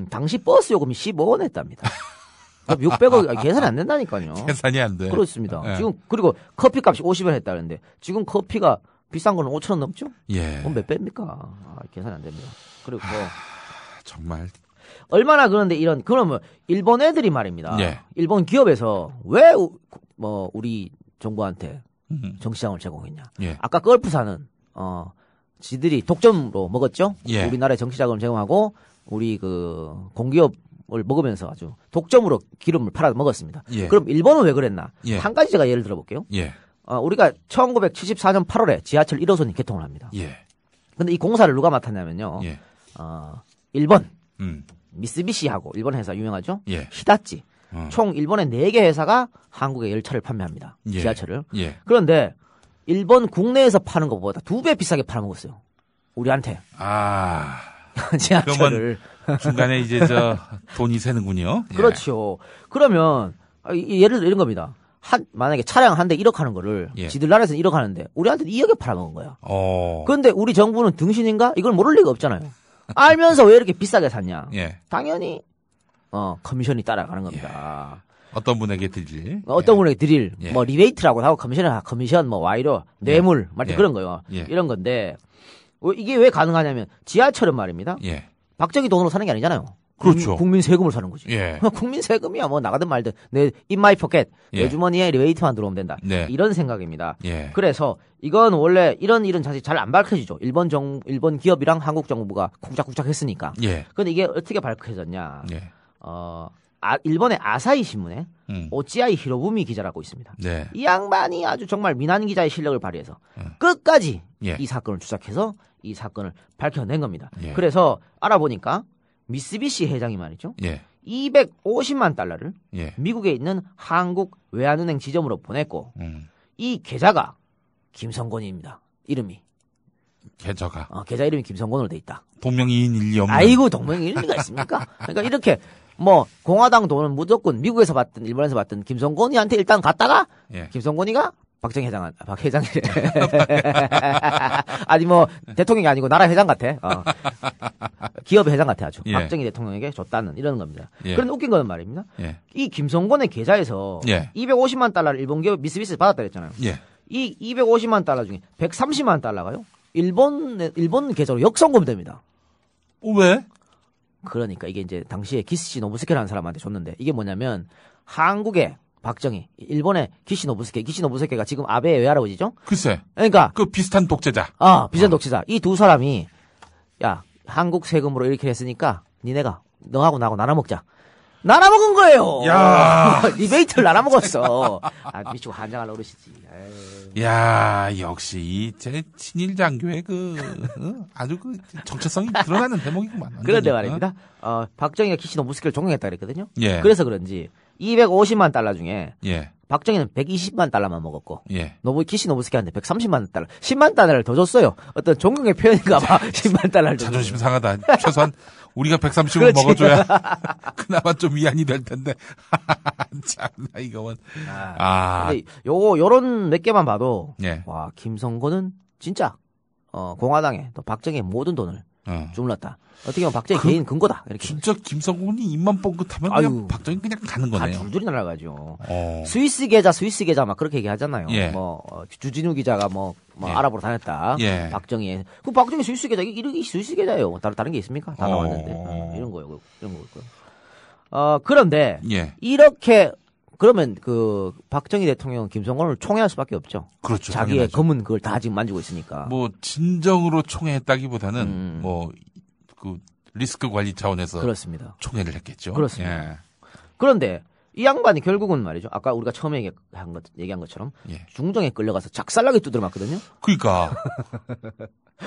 당시 버스 요금이 15원 했답니다. 600억 계산이 안 된다니까요. 계산이 안 돼. 그렇습니다. 지금 그리고 커피값이 50원 했다는데 지금 커피가 비싼 거는 5,000원 넘죠? 그럼 몇 배입니까? 계산이 안 됩니다. 그리고 정말 얼마나 그런데 그러면 일본 애들이 말입니다. 일본 기업에서 왜 우리 정부한테 정치자금을 제공했냐? 아까 걸프사는 지들이 독점으로 먹었죠? 우리나라에 정치자금을 제공하고 우리 그 공기업을 먹으면서 아주 독점으로 기름을 팔아 먹었습니다. 그럼 일본은 왜 그랬나? 한 가지 제가 예를 들어볼게요. 우리가 1974년 8월에 지하철 1호선이 개통을 합니다. 근데 이 공사를 누가 맡았냐면요. 일본, 미쓰비시하고 일본 회사 유명하죠? 히다치. 총 일본의 4개 회사가 한국에 열차를 판매합니다. 지하철을. 그런데 일본 국내에서 파는 것보다 2배 비싸게 팔아먹었어요. 우리한테. 지하철을. 중간에 이제 돈이 새는군요. 그렇죠. 그러면 예를 들어 이런 겁니다. 만약에 차량 한 대 1억 하는 거를 지들 나라에서는 1억 하는데 우리한테는 2억에 팔아먹은 거야. 그런데 우리 정부는 등신인가? 이걸 모를 리가 없잖아요. 알면서 왜 이렇게 비싸게 샀냐? 당연히 커미션이 따라가는 겁니다. 어떤 분에게 드릴? 어떤 분에게 드릴? 뭐 리베이트라고 하고 커미션 뭐 와이로 뇌물 그런 거요. 이런 건데 이게 왜 가능하냐면 지하철은 말입니다. 박정희 돈으로 사는 게 아니잖아요. 그렇죠. 국민 세금을 사는 거지. 국민 세금이야 뭐 나가든 말든 내 in my pocket 내 주머니에 리베이트만 들어오면 된다. 이런 생각입니다. 그래서 이건 원래 이런 일은 사실 잘 안 밝혀지죠. 일본 기업이랑 한국 정부가 쿵짝쿵짝 했으니까. 그런데 이게 어떻게 밝혀졌냐? 일본의 아사히 신문에 오찌아이 히로부미 기자라고 있습니다. 네. 이 양반이 아주 정말 민한 기자의 실력을 발휘해서 끝까지 예. 이 사건을 추적해서 이 사건을 밝혀낸 겁니다. 예. 그래서 알아보니까 미쓰비시 회장이 말이죠. 예. 250만 달러를 예. 미국에 있는 한국 외환은행 지점으로 보냈고 이 계좌가 김성곤입니다. 이름이. 계좌 이름이 김성곤으로 돼 있다. 동명이인일리 없는. 아이고 동명이인리가 있습니까? 그러니까 이렇게 뭐 공화당 돈은 무조건 미국에서 받든 일본에서 받든 김성곤이한테 일단 갔다가 예. 김성곤이가 박정희 회장, 박 회장이 아니 뭐 대통령이 아니고 나라 회장 같아. 기업 회장 같아 아주. 예. 박정희 대통령에게 줬다는 이런 겁니다. 예. 그런데 웃긴 거는 말입니다. 예. 이 김성곤의 계좌에서 예. 250만 달러를 일본 기업 미쓰비시에서 받았다 그랬잖아요. 예. 이 250만 달러 중에 130만 달러가요. 일본 계좌로 역송금됩니다. 왜? 그러니까 이게 이제 당시에 기시 노부스케라는 사람한테 줬는데 이게 뭐냐면 한국의 박정희, 일본의 기시 노부스케가 지금 아베의 외할아버지죠? 글쎄. 그러니까 그 비슷한 독재자. 비슷한 독재자. 이 두 사람이 야 한국 세금으로 이렇게 했으니까 니네가 너하고 나하고 나눠 먹자. 나눠 먹은 거예요. 야 리베이트를 나눠 먹었어. 미치고 한장할 노릇이지. 야 역시 제 친일 장교의 아주 정체성이 드러나는 대목이구만. 그런데 말입니다. 박정희가 기시 노부스케를 존경했다 그랬거든요. 예. 그래서 그런지 250만 달러 중에 예. 박정희는 120만 달러만 먹었고 예. 기시 노부스케한테 130만 달러, 10만 달러를 더 줬어요. 어떤 존경의 표현인가 봐. 10만 달러를 더 자존심 상하다. 최소한 우리가 130을 먹어줘야 그나마 좀 위안이 될 텐데. 참나 이거는. 근데 요런 몇 개만 봐도 예. 와 김성곤은 진짜 공화당에 또 박정희의 모든 돈을 주물렀다. 어떻게 보면 박정희 개인 근거다. 이렇게. 진짜 김성곤이 입만 뻥긋하면 그냥 박정희 그냥 가는 거네요. 줄줄이 날아가죠. 스위스 계좌 막 그렇게 얘기하잖아요. 예. 주진우 기자가 예. 알아보러 다녔다. 예. 박정희 스위스 계좌 이게 스위스 계좌예요. 다른 게 있습니까? 다 나왔는데 이런 거예요. 이런 거고요. 그런데 예. 이렇게 그러면 박정희 대통령은 김성곤을 총애할 수밖에 없죠. 그렇죠. 자기의 당연하죠. 검은 그걸 다 지금 만지고 있으니까. 진정으로 총애했다기보다는 리스크 관리 차원에서 그렇습니다. 총애를 했겠죠. 그렇습니다. 예. 그런데 이 양반이 결국은 말이죠. 아까 우리가 처음에 얘기한 것처럼 예. 중정에 끌려가서 작살나게 두드려 맞거든요. 그러니까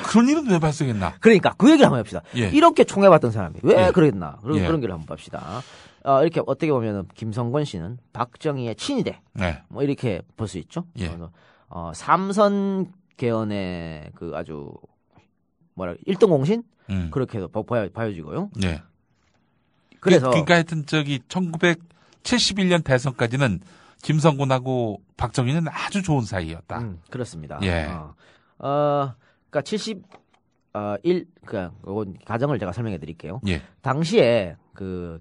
그런 일은 왜 발생했나? 그러니까 그 얘기를 한번 해봅시다. 예. 이렇게 총애받던 사람이 왜 예. 그랬나? 예. 그런 길을 한번 봅시다. 이렇게 어떻게 보면 김성곤 씨는 박정희의 친위대 이렇게 볼 수 있죠. 예. 삼선 개헌의 아주 1등 공신 그렇게도 봐여지고요. 네. 그래서 그러니까 하여튼 1971년 대선까지는 김성곤하고 박정희는 아주 좋은 사이였다. 그렇습니다. 예. 그러니까 71 가정을 제가 설명해 드릴게요. 예. 당시에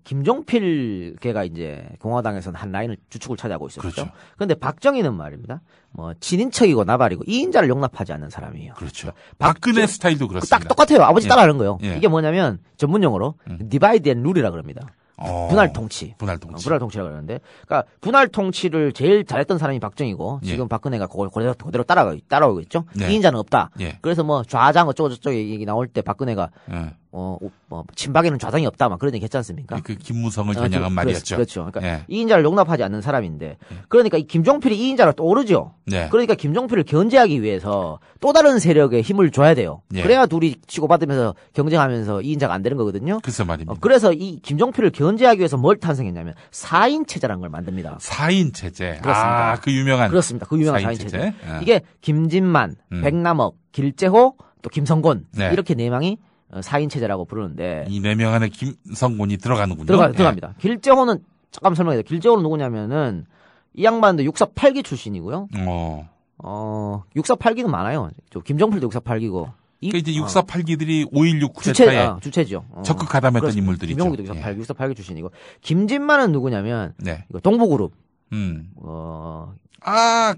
김종필 걔가 이제 공화당에서는 한 라인을 주축을 차지하고 있었죠. 그렇죠. 그런데 박정희는 말입니다. 친인척이고 나발이고 이인자를 용납하지 않는 사람이에요. 그렇죠. 박근혜 스타일도 그렇습니다. 딱 똑같아요. 아버지 예. 따라하는 거예요. 예. 이게 뭐냐면 전문용어로 디바이드 앤 룰이라 그럽니다. 분할 통치. 분할 통치. 분할 통치라고 그러는데, 그러니까 분할 통치를 제일 잘했던 사람이 박정희고 지금 박근혜가 그대로 따라오고 있죠. 네. 이인자는 없다. 예. 그래서 좌장 어쩌고 저쩌고 얘기 나올 때 박근혜가 친박에는 좌장이 없다 막 그런 얘기 했지 않습니까? 그 김무성을 겨냥한 말이었죠. 그렇죠. 그러니까 예. 이인자를 용납하지 않는 사람인데, 그러니까 이 김종필이 이인자로 떠오르죠. 네. 그러니까 김종필을 견제하기 위해서 또 다른 세력에 힘을 줘야 돼요. 예. 그래야 둘이 치고받으면서 경쟁하면서 이인자가 안 되는 거거든요. 글쎄 말입니다. 그래서 이 김종필을 견제하기 위해서 뭘 탄생했냐면 4인 체제라는 걸 만듭니다. 4인 체제. 그렇습니다. 그 유명한. 그렇습니다. 그 유명한 4인 4인 체제. 체제. 이게 김진만, 백남억, 길재호, 또 김성곤 네. 이렇게 4명이 4인 체제라고 부르는데 이 4명 안에 김성곤이 들어가는군요. 들어갑니다. 길재호는 잠깐 설명해요. 길재호는 누구냐면은 이 양반도 6사 8기 출신이고요. 6사 8기는 많아요. 김종필도 6사 8기고. 그러니까 이제 6사 8기들이 5.16 쿠데타에 주체죠. 적극 가담했던 인물들이죠. 김종필도 6사 8기 출신이고. 김진만은 누구냐면 네. 이거 동부그룹.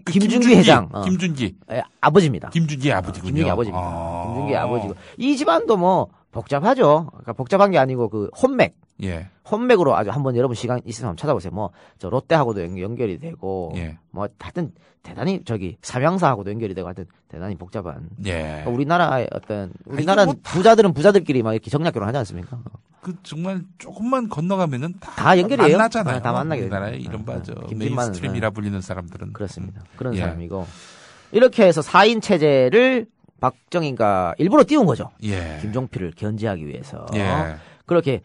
김준기 회장. 김준기. 아버지입니다. 김준기 아버지군요. 김준기 아버지입니다. 김준기 아버지고. 이 집안도 복잡하죠. 그러니까 복잡한 게 아니고 혼맥. 예. 혼맥으로 아주 한번 여러분 시간 있으면 한번 찾아보세요. 저 롯데하고도 연결이 되고. 예. 하여튼 대단히 삼양사하고도 연결이 되고 하여튼 대단히 복잡한. 예. 우리나라의 우리나라 부자들은 부자들끼리 막 이렇게 정략 결혼 하지 않습니까? 그 정말 조금만 건너가면은 다 연결이에요. 만나잖아요. 다 만나게 우리나라의 이른바 메인스트림이라 불리는 사람들은 그렇습니다. 그런 사람이고 이렇게 해서 4인 체제를 박정희가 일부러 띄운 거죠. 예. 김종필을 견제하기 위해서. 예. 그렇게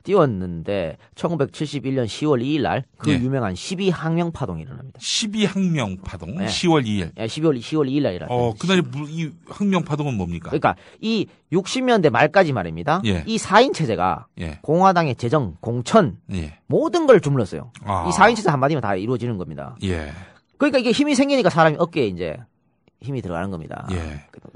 띄웠는데 1971년 10월 2일 날 그 유명한 12항명 파동이 일어납니다. 12항명 파동? 10월 2일. 예, 10월 2일 날 일어납니다. 그날이 이 항명 파동은 뭡니까? 그러니까 이 60년대 말까지 말입니다. 이 4인 체제가 공화당의 재정, 공천 모든 걸 주물렀어요. 이 4인 체제 한마디면 다 이루어지는 겁니다. 그러니까 이게 힘이 생기니까 사람이 어깨에 이제 힘이 들어가는 겁니다.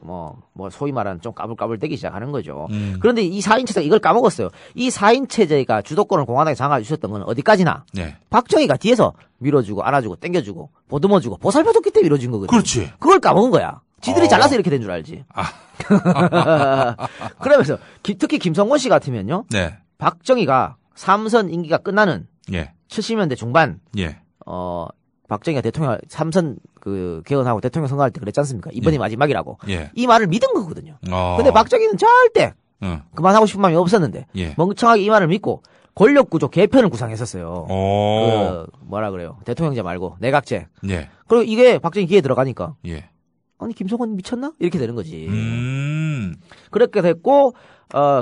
뭐 소위 말하는 좀 까불까불대기 시작하는 거죠. 그런데 이 4인 체제가 이걸 까먹었어요. 이 4인 체제가 주도권을 공화당에 장악해주셨던 건 어디까지나 박정희가 뒤에서 밀어주고 안아주고 땡겨주고 보듬어주고 보살펴줬기 때문에 이루어진 거거든요. 그렇지. 그걸 까먹은 거야. 지들이 잘나서 이렇게 된 줄 알지. 그러면서 특히 김성곤 씨 같으면요. 박정희가 3선 임기가 끝나는 70년대 중반 박정희가 대통령 3선 개헌하고 대통령 선거할 때 그랬지 않습니까? 이번이 마지막이라고. 이 말을 믿은 거거든요. 근데 박정희는 절대 그만하고 싶은 마음이 없었는데 멍청하게 이 말을 믿고 권력구조 개편을 구상했었어요. 뭐라 그래요? 대통령제 말고 내각제. 그리고 이게 박정희 귀에 들어가니까 아니 김성곤 미쳤나? 이렇게 되는 거지. 그렇게 됐고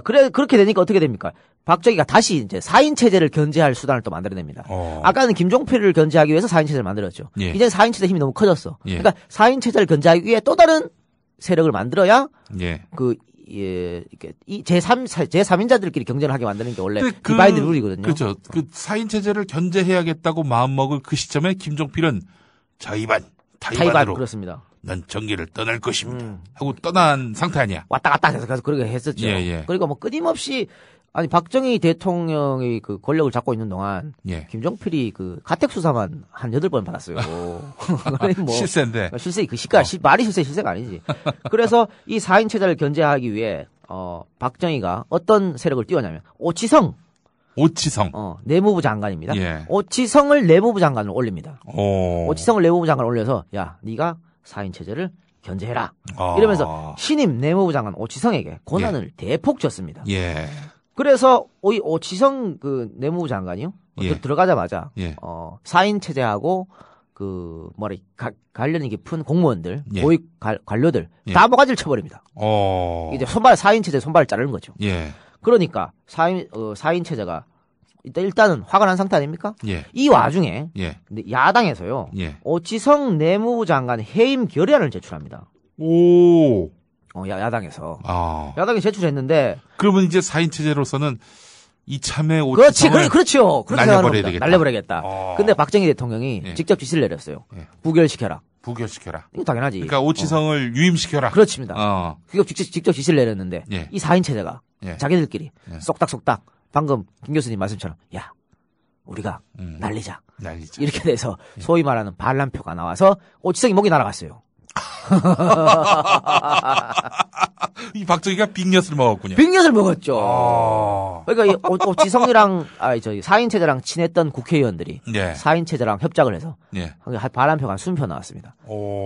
그렇게 되니까 어떻게 됩니까? 박정희가 다시 이제 4인 체제를 견제할 수단을 또 만들어냅니다. 아까는 김종필을 견제하기 위해서 4인 체제를 만들었죠. 이제는 4인 체제 힘이 너무 커졌어. 그러니까 4인 체제를 견제하기 위해 또 다른 세력을 만들어야 이 제3인자들끼리 경쟁을 하게 만드는 게 원래 디바이드 룰이거든요. 그렇죠. 그 4인 체제를 견제해야겠다고 마음먹을 그 시점에 김종필은 타이반으로 그렇습니다. 난 정계를 떠날 것입니다. 하고 떠난 상태 아니야. 왔다 갔다 해서 계속 그렇게 했었죠. 그러니까 뭐 끊임없이 아니 박정희 대통령이 그 권력을 잡고 있는 동안 김종필이 그 가택 수사만 한 8번 받았어요. 뭐 실세인데. 실세 그 시가 말이 실세가 아니지. 그래서 이 4인 체제를 견제하기 위해 박정희가 어떤 세력을 띄웠냐면 오치성 내무부 장관입니다. 오치성을 내무부 장관을 올립니다. 오치성을 내무부 장관을 올려서 야 네가 4인 체제를 견제해라. 이러면서 신임 내무부 장관 오치성에게 권한을 대폭 줬습니다. 그래서 이 오치성 그 내무부 장관이요 들어가자마자 4인 체제하고 그 관련이 깊은 공무원들, 고위 관료들 다 모가지를 쳐버립니다. 이제 4인 체제 손발을 자르는 거죠. 그러니까 4인 체제가 일단은 화가 난 상태 아닙니까? 이 와중에 근데 야당에서요 오치성 내무부 장관 해임 결의안을 제출합니다. 야당에서. 야당이 제출했는데. 그러면 이제 4인 체제로서는 이참에 오치성을 그렇죠. 날려버려야 되겠다. 날려버려야겠다. 근데 박정희 대통령이 직접 지시를 내렸어요. 부결시켜라. 이거 당연하지. 그러니까 오치성을 유임시켜라. 그렇습니다. 직접 지시를 내렸는데 이 4인 체제가 자기들끼리 쏙닥쏙닥 방금 김 교수님 말씀처럼 야 우리가 날리자. 이렇게 돼서 소위 말하는 반란표가 나와서 오치성이 목이 날아갔어요. 이 박정희가 빅엿을 먹었군요. 빅엿을 먹었죠. 그러니까 이 오치성이랑 4인 체제랑 친했던 국회의원들이 4인 체제랑 협작을 해서 바람표가 한 20표 나왔습니다.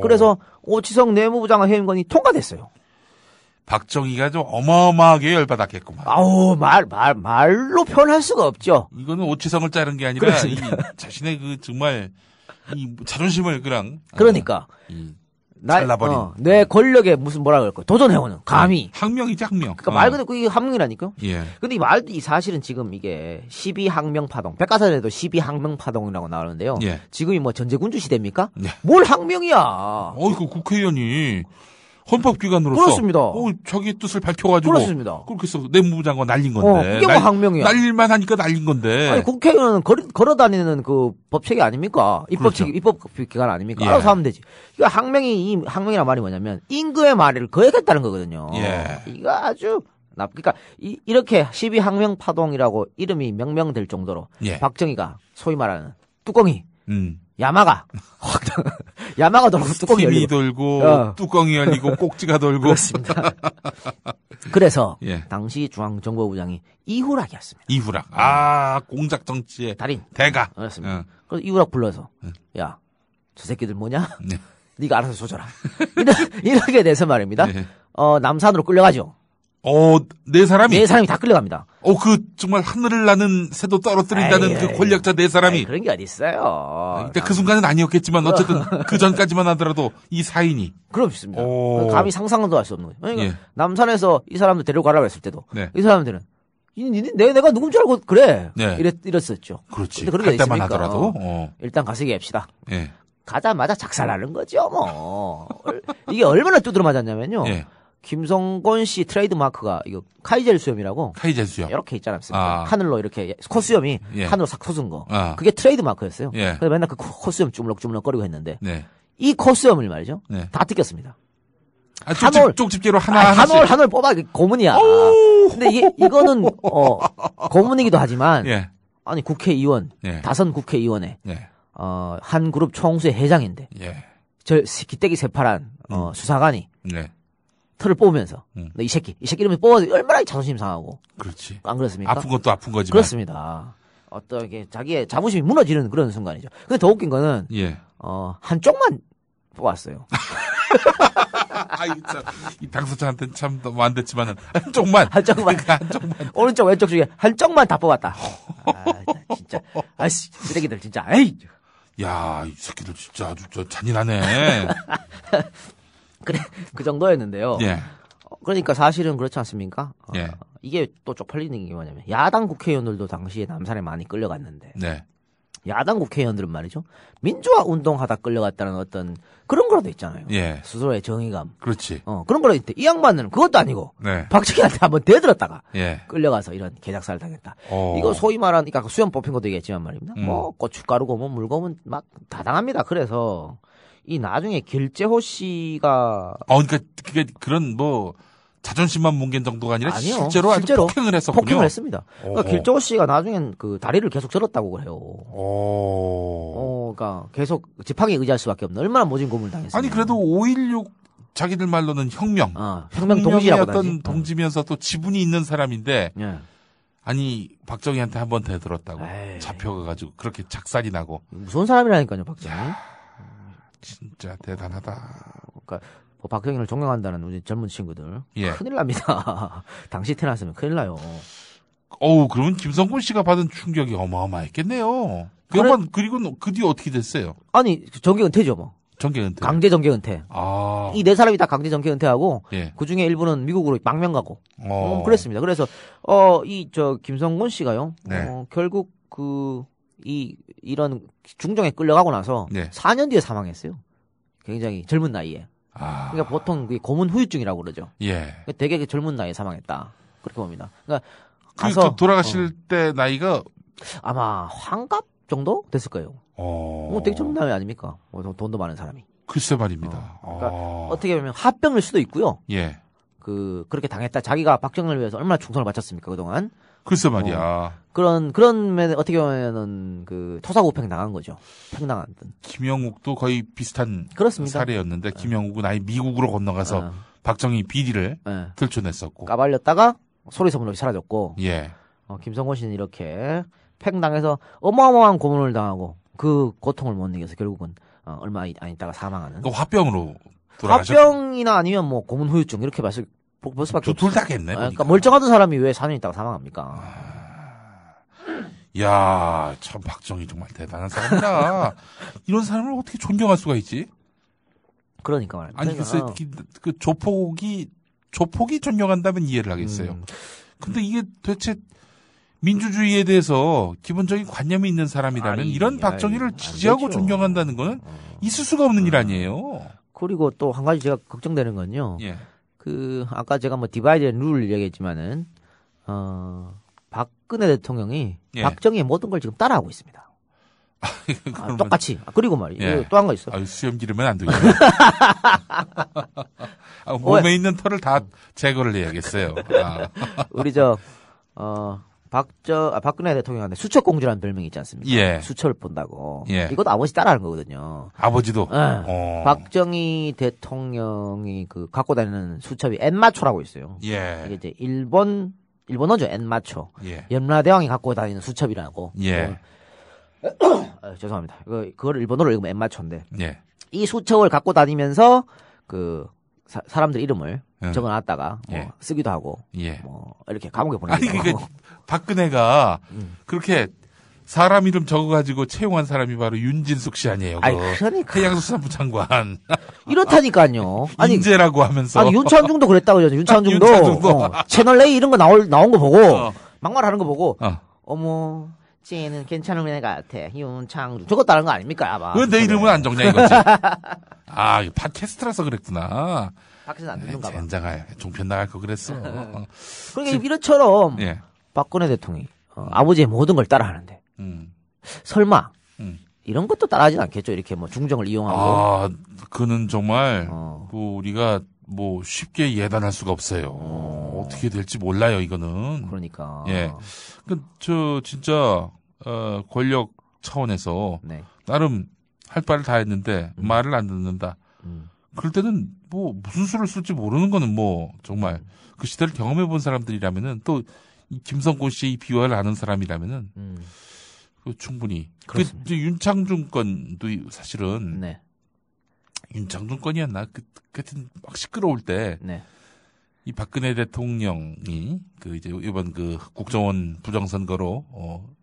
그래서 오치성 내무부 장관 해임건이 통과됐어요. 박정희가 좀 어마어마하게 열받았겠구만. 말로 표현할 수가 없죠. 이거는 오치성을 자른 게 아니라 자신의 그 정말 이 자존심을 그러니까. 잘라버린. 내 권력에 무슨 뭐라 그럴까 도전해오는 감히. 항명이지 항명. 그러니까 말 그대로 이게 항명이라니까. 근데 이 사실은 지금 이게 12항명 파동. 백과사전에도 12항명 파동이라고 나오는데요. 지금이 뭐 전제군주 시대입니까? 뭘 항명이야. 그 국회의원이 헌법기관으로서 그렇습니다. 자기 뜻을 밝혀가지고 그렇습니다. 그렇게 해서 내무부 장관 날린 건데. 이게 뭐 항명이야. 날릴만 하니까 날린 건데. 아니, 국회의원은 걸어다니는 그 법체계 아닙니까? 입법기관 아닙니까? 알아서 하면 되지. 이 항명이란 말이 뭐냐면 임금의 말을 거역했다는 거거든요. 이거 아주 그러니까 이렇게 12항명 파동이라고 이름이 명명될 정도로 박정희가 소위 말하는 뚜껑이 야마가 돌고 뚜껑이 열리고. 힘이 돌고 뚜껑이 열리고 꼭지가 돌고. 그렇습니다. 그래서 당시 중앙정보부장이 이후락이었습니다. 이후락. 공작 정치의 달인. 대가. 그렇습니다. 그래서 이후락 불러서 야, 저 새끼들 뭐냐? 네가 알아서 조져라. 이렇게 돼서 말입니다. 남산으로 끌려가죠. 네 사람이? 네 사람이 다 끌려갑니다. 정말 하늘을 나는 새도 떨어뜨린다는 그 권력자 네 사람이. 그런 게 어딨어요. 그 순간은 아니었겠지만 어쨌든 그 전까지만 하더라도 이 사인이. 그렇습니다. 감히 상상도 할 수 없는 거죠. 그러니까 남산에서 이 사람들 데려가라고 했을 때도 이 사람들은 내가 누군 줄 알고 그래. 이랬었죠. 그렇지. 근데 그렇게 때만 하더라도. 일단 가세기 합시다. 가자마자 작살나는 거죠, 뭐. 이게 얼마나 두드러 맞았냐면요. 김성곤 씨 트레이드 마크가 이거 카이젤 수염이라고. 카이젤 수염. 이렇게 있지 않습니까? 하늘로 이렇게 콧수염이 하늘로 싹 솟은 거. 그게 트레이드 마크였어요. 그래서 맨날 그 콧수염 주물럭주물럭거리고 했는데 이 콧수염을 말이죠. 다 뜯겼습니다. 쪽집게로 하나씩. 한 올 뽑아 고문이야. 근데 이거는 고문이기도 하지만 아니 국회의원 다선 국회의원의 한 그룹 총수의 회장인데 저 기떼기 새파란 수사관이 털을 뽑으면서 이 새끼 이러면서 뽑아도 얼마나 자존심 상하고. 그렇지. 안 그렇습니까? 아픈 것도 아픈 거지만. 그렇습니다. 어떻게 자기의 자부심이 무너지는 그런 순간이죠. 근데 더 웃긴 거는 한쪽만 뽑았어요. 이 당사자한테는 참 너무 안 됐지만은 한쪽만. 오른쪽 왼쪽 중에 한쪽만 다 뽑았다. 진짜 쓰레기들 진짜. 에이. 야, 이 새끼들 진짜 아주 잔인하네. 그래, 그 정도였는데요. 그러니까 사실은 그렇지 않습니까? 이게 또 쪽팔리는 게 뭐냐면 야당 국회의원들도 당시에 남산에 많이 끌려갔는데 야당 국회의원들은 말이죠. 민주화 운동하다 끌려갔다는 어떤 그런 거라도 있잖아요. 스스로의 정의감. 그렇지. 그런 거라도 있대. 이 양반은 그것도 아니고 박정희한테 한번 대들었다가 끌려가서 이런 개작살을 당했다. 이거 소위 말하는 그러니까 수염 뽑힌 것도 얘기했지만 말입니다. 뭐 고춧가루고 뭐 물고문 막 다 당합니다. 그래서 이 나중에 길재호 씨가 그러니까 그게 그런 뭐 자존심만 뭉갠 정도가 아니라 실제로 아주 폭행을 했었군요. 폭행을 했습니다. 그러니까 길재호 씨가 나중엔 그 다리를 계속 절었다고 그래요. 그러니까 계속 지팡이에 의지할 수밖에 없는 얼마나 모진 고문을 당했어요. 아니 그래도 5.16 자기들 말로는 혁명 동지라고 어떤 동지면서 또 지분이 있는 사람인데 아니 박정희한테 한번 대들었다고 잡혀가지고 그렇게 작살이 나고 무서운 사람이라니까요 박정희. 진짜 대단하다. 그러니까 뭐 박정희를 존경한다는 우리 젊은 친구들 큰일 납니다. 당시 태어났으면 큰일 나요. 그러면 김성곤 씨가 받은 충격이 어마어마했겠네요. 그리고 그 뒤에 어떻게 됐어요? 아니 정계 은퇴죠 뭐. 정계 은퇴. 강제 정계 은퇴. 이 네 사람이 다 강제 정계 은퇴하고 그 중에 일부는 미국으로 망명 가고 그랬습니다. 그래서 김성곤 씨가요. 결국 이런 중정에 끌려가고 나서 4년 뒤에 사망했어요. 굉장히 젊은 나이에. 그러니까 보통 고문 후유증이라고 그러죠. 되게 젊은 나이에 사망했다. 그렇게 봅니다. 그러니까 가서 돌아가실 때 나이가 아마 환갑 정도 됐을 거예요. 뭐 되게 젊은 나이 아닙니까? 돈도 많은 사람이. 글쎄 말입니다. 그러니까 어떻게 보면 합병일 수도 있고요. 그렇게 당했다. 자기가 박정희를 위해서 얼마나 충성을 바쳤습니까 그동안. 글쎄 말이야. 그런 면에 어떻게 보면은 토사구팽 당한 거죠. 팽당한 듯. 김영욱도 거의 비슷한 그렇습니다. 사례였는데 김영욱은 아예 미국으로 건너가서 박정희 비리를 들춰냈었고 까발렸다가 소리 소문 없이 사라졌고. 김성곤 씨는 이렇게 팽당해서 어마어마한 고문을 당하고 그 고통을 못 이겨서 결국은 얼마 안 있다가 사망하는. 화병으로 돌아가셨. 화병이나 아니면 뭐 고문 후유증 이렇게 볼 수밖에 없어요. 둘 다겠네. 그러니까 멀쩡하던 사람이 왜 4년 있다가 사망합니까? 야, 참 박정희 정말 대단한 사람이다. 이런 사람을 어떻게 존경할 수가 있지? 그러니까 말입니다. 아니 글쎄 그 조폭이 존경한다면 이해를 하겠어요. 근데 이게 도대체 민주주의에 대해서 기본적인 관념이 있는 사람이라면 이런 박정희를 지지하고 존경한다는 거는 있을 수가 없는 일 아니에요. 그리고 또 한 가지 제가 걱정되는 건요. 아까 제가 뭐 디바이드 앤 룰 얘기했지만은 박근혜 대통령이 박정희의 모든 걸 지금 따라하고 있습니다. 똑같이. 그리고 말이에요. 또 한 거 있어. 수염 기르면 안 되겠네. 몸에 있는 털을 다 제거를 해야겠어요. 우리 박근혜 대통령한테 수첩공주라는 별명이 있지 않습니까? 수첩을 본다고. 이것도 아버지 따라하는 거거든요. 아버지도? 박정희 대통령이 갖고 다니는 수첩이 엔마초라고 있어요. 이게 이제 일본어죠, 엔마초. 염라대왕이 갖고 다니는 수첩이라고. 죄송합니다. 그걸 일본어로 읽으면 엔마초인데. 이 수첩을 갖고 다니면서 사람들 이름을 적어놨다가 뭐 쓰기도 하고 뭐 이렇게 감옥에 보내기도 하고. 아니 박근혜가 그렇게 사람 이름 적어가지고 채용한 사람이 바로 윤진숙 씨 아니에요? 아니, 그러니까. 해양수산부 장관. 이렇다니까요. 아니, 인재라고 하면서. 아니, 윤창중도 그랬다고 그러죠. 윤창중도. 채널 A 이런 거 나온 거 보고, 막말하는 거 보고, 어머, 쟤는 괜찮은 애 같아. 윤창중. 적었다는 거 아닙니까, 아마. 왜 내 이름은 안 적냐, 이거지. 아, 이거 팟캐스트라서 그랬구나. 팟캐스트 안 듣는가 봐. 젠장아, 종편 나갈 거 그랬어. 그러니까 이런처럼, 박근혜 대통령이, 아버지의 모든 걸 따라하는데. 설마 이런 것도 따라하진 않겠죠. 이렇게 뭐 중정을 이용하고. 아, 그는 정말 뭐 우리가 뭐 쉽게 예단할 수가 없어요. 어떻게 될지 몰라요. 이거는. 그러니까. 예. 저 진짜 권력 차원에서 나름 할 바를 다 했는데 말을 안 듣는다. 그럴 때는 뭐 무슨 수를 쓸지 모르는 거는 뭐 정말 그 시대를 경험해 본 사람들이라면은 또 이 김성곤 씨의 비화를 아는 사람이라면은. 충분히. 그 윤창중 건도 사실은 윤창중 건이었나? 하여튼 막 시끄러울 때 이 박근혜 대통령이 그 이제 이번 그 국정원 부정선거로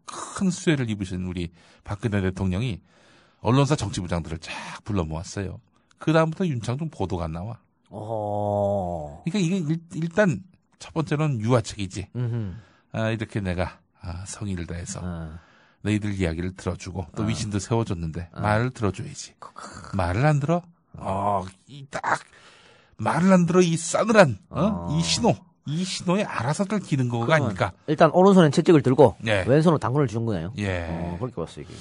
큰 수혜를 입으신 우리 박근혜 대통령이 언론사 정치부장들을 쫙 불러 모았어요. 그 다음부터 윤창중 보도가 안 나와. 그러니까 이게 일단 첫 번째는 유화책이지. 이렇게 내가 성의를 다해서. 너희들 이야기를 들어주고 또 위신도 세워줬는데 말을 들어줘야지. 말을 안 들어? 딱 말을 안 들어 이 싸늘한 이 신호에 알아서들 기는 거가 아닙니까? 일단 오른손엔 채찍을 들고 왼손으로 당근을 쥐는 거네요. 그렇게 봤어요. 이게.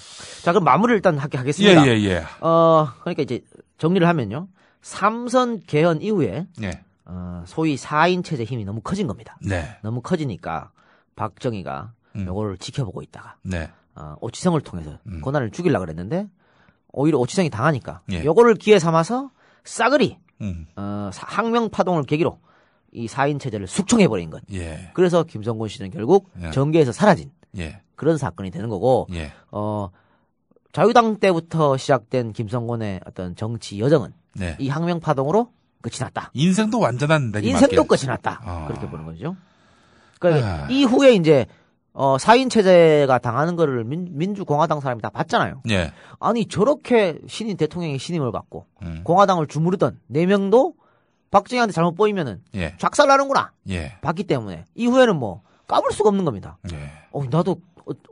자, 그럼 마무리를 일단 하겠습니다. 그러니까 이제 정리를 하면요. 3선 개헌 이후에 소위 4인 체제 힘이 너무 커진 겁니다. 너무 커지니까 박정희가 요거를 지켜보고 있다가 오치성을 통해서 고난을 죽이려고 그랬는데 오히려 오치성이 당하니까 요거를 기회 삼아서 싸그리 항명 파동을 계기로 이 4인 체제를 숙청해버린 것. 그래서 김성곤 씨는 결국 정계에서 사라진 그런 사건이 되는 거고 자유당 때부터 시작된 김성곤의 어떤 정치 여정은 이 항명 파동으로 끝이 났다. 인생도 완전한 인생도 끝이 났다. 그렇게 보는 거죠. 그러니까 이후에 이제 4인 체제가 당하는 거를 민주공화당 사람이 다 봤잖아요. 아니 저렇게 대통령의 신임을 받고 공화당을 주무르던 4명도 박정희한테 잘못 보이면은 작살나는구나. 봤기 때문에 이후에는 뭐 까불 수가 없는 겁니다. 나도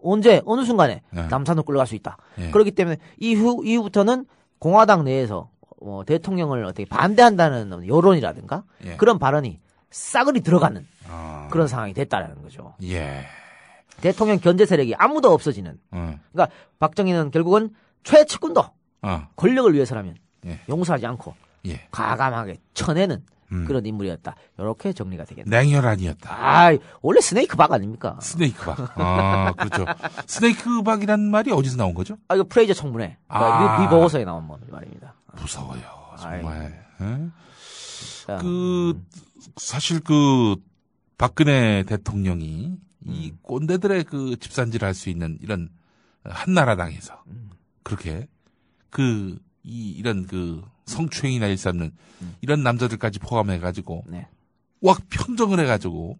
언제 어느 순간에 남산으로 끌려갈 수 있다. 그렇기 때문에 이후부터는 공화당 내에서 대통령을 어떻게 반대한다는 여론이라든가 그런 발언이 싸그리 들어가는 그런 상황이 됐다라는 거죠. 대통령 견제 세력이 아무도 없어지는. 그러니까 박정희는 결국은 최측근도 권력을 위해서라면 용서하지 않고 과감하게 쳐내는 그런 인물이었다. 이렇게 정리가 되겠네요. 냉혈한이었다. 원래 스네이크 박 아닙니까? 스네이크 박. 그렇죠. 스네이크 박이란 말이 어디서 나온 거죠? 이거 프레이저 청문회. 미 보고서에 나온 말입니다. 무서워요. 정말. 사실 박근혜 대통령이 이 꼰대들의 그 집산지를 할 수 있는 이런 한나라당에서 그렇게 이런 성추행이나 일삼는 이런 남자들까지 포함해가지고 왁 평정을 해가지고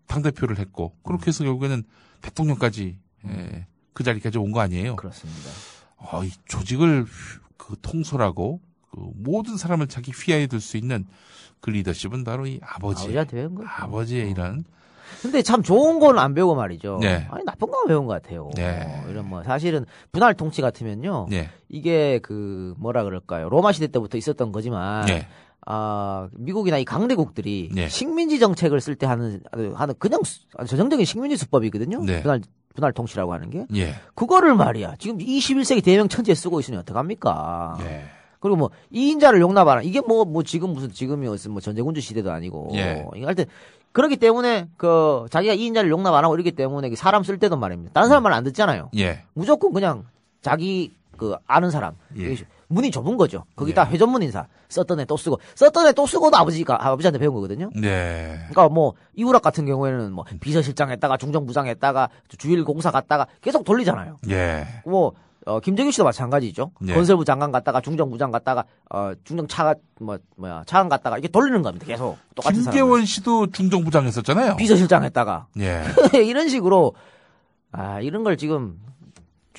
당대표를 했고 그렇게 해서 결국에는 대통령까지 그 자리까지 온 거 아니에요? 그렇습니다. 이 조직을 통솔하고 모든 사람을 자기 휘하에 둘 수 있는 그 리더십은 바로 이 아버지한테 배운 거죠. 아버지의 이런. 근데 참 좋은 건 안 배우고 말이죠. 아니 나쁜 건 배운 것 같아요. 이런 사실은 분할 통치 같으면요. 이게 뭐라 그럴까요? 로마 시대 때부터 있었던 거지만 미국이나 이 강대국들이 식민지 정책을 쓸 때 하는 그냥 전형적인 식민지 수법이거든요. 분할 통치라고 하는 게. 그거를 말이야. 지금 21세기 대명 천지에 쓰고 있으니 어떡합니까? 그리고 2인자를 용납하라. 이게 지금이었으면 전제군주 시대도 아니고. 하여튼 그렇기 때문에 자기가 2인자를 용납 안 하고 이러기 때문에 사람 쓸 때도 말입니다. 다른 사람 말 안 듣잖아요. 무조건 그냥 자기 아는 사람. 문이 좁은 거죠. 거기다 회전문 인사. 썼던 애 또 쓰고도 아버지한테 배운 거거든요. 그러니까 이우락 같은 경우에는 비서실장 했다가 중정부장 했다가 주일 공사 갔다가 계속 돌리잖아요. 김정일 씨도 마찬가지죠. 예. 건설부 장관 갔다가 중정부장 갔다가 중정 차관 갔다가 이렇게 돌리는 겁니다. 계속 똑같은 사람. 김계원 씨도 중정부장 했었잖아요. 비서실장 했다가. 예. 이런 식으로 이런 걸 지금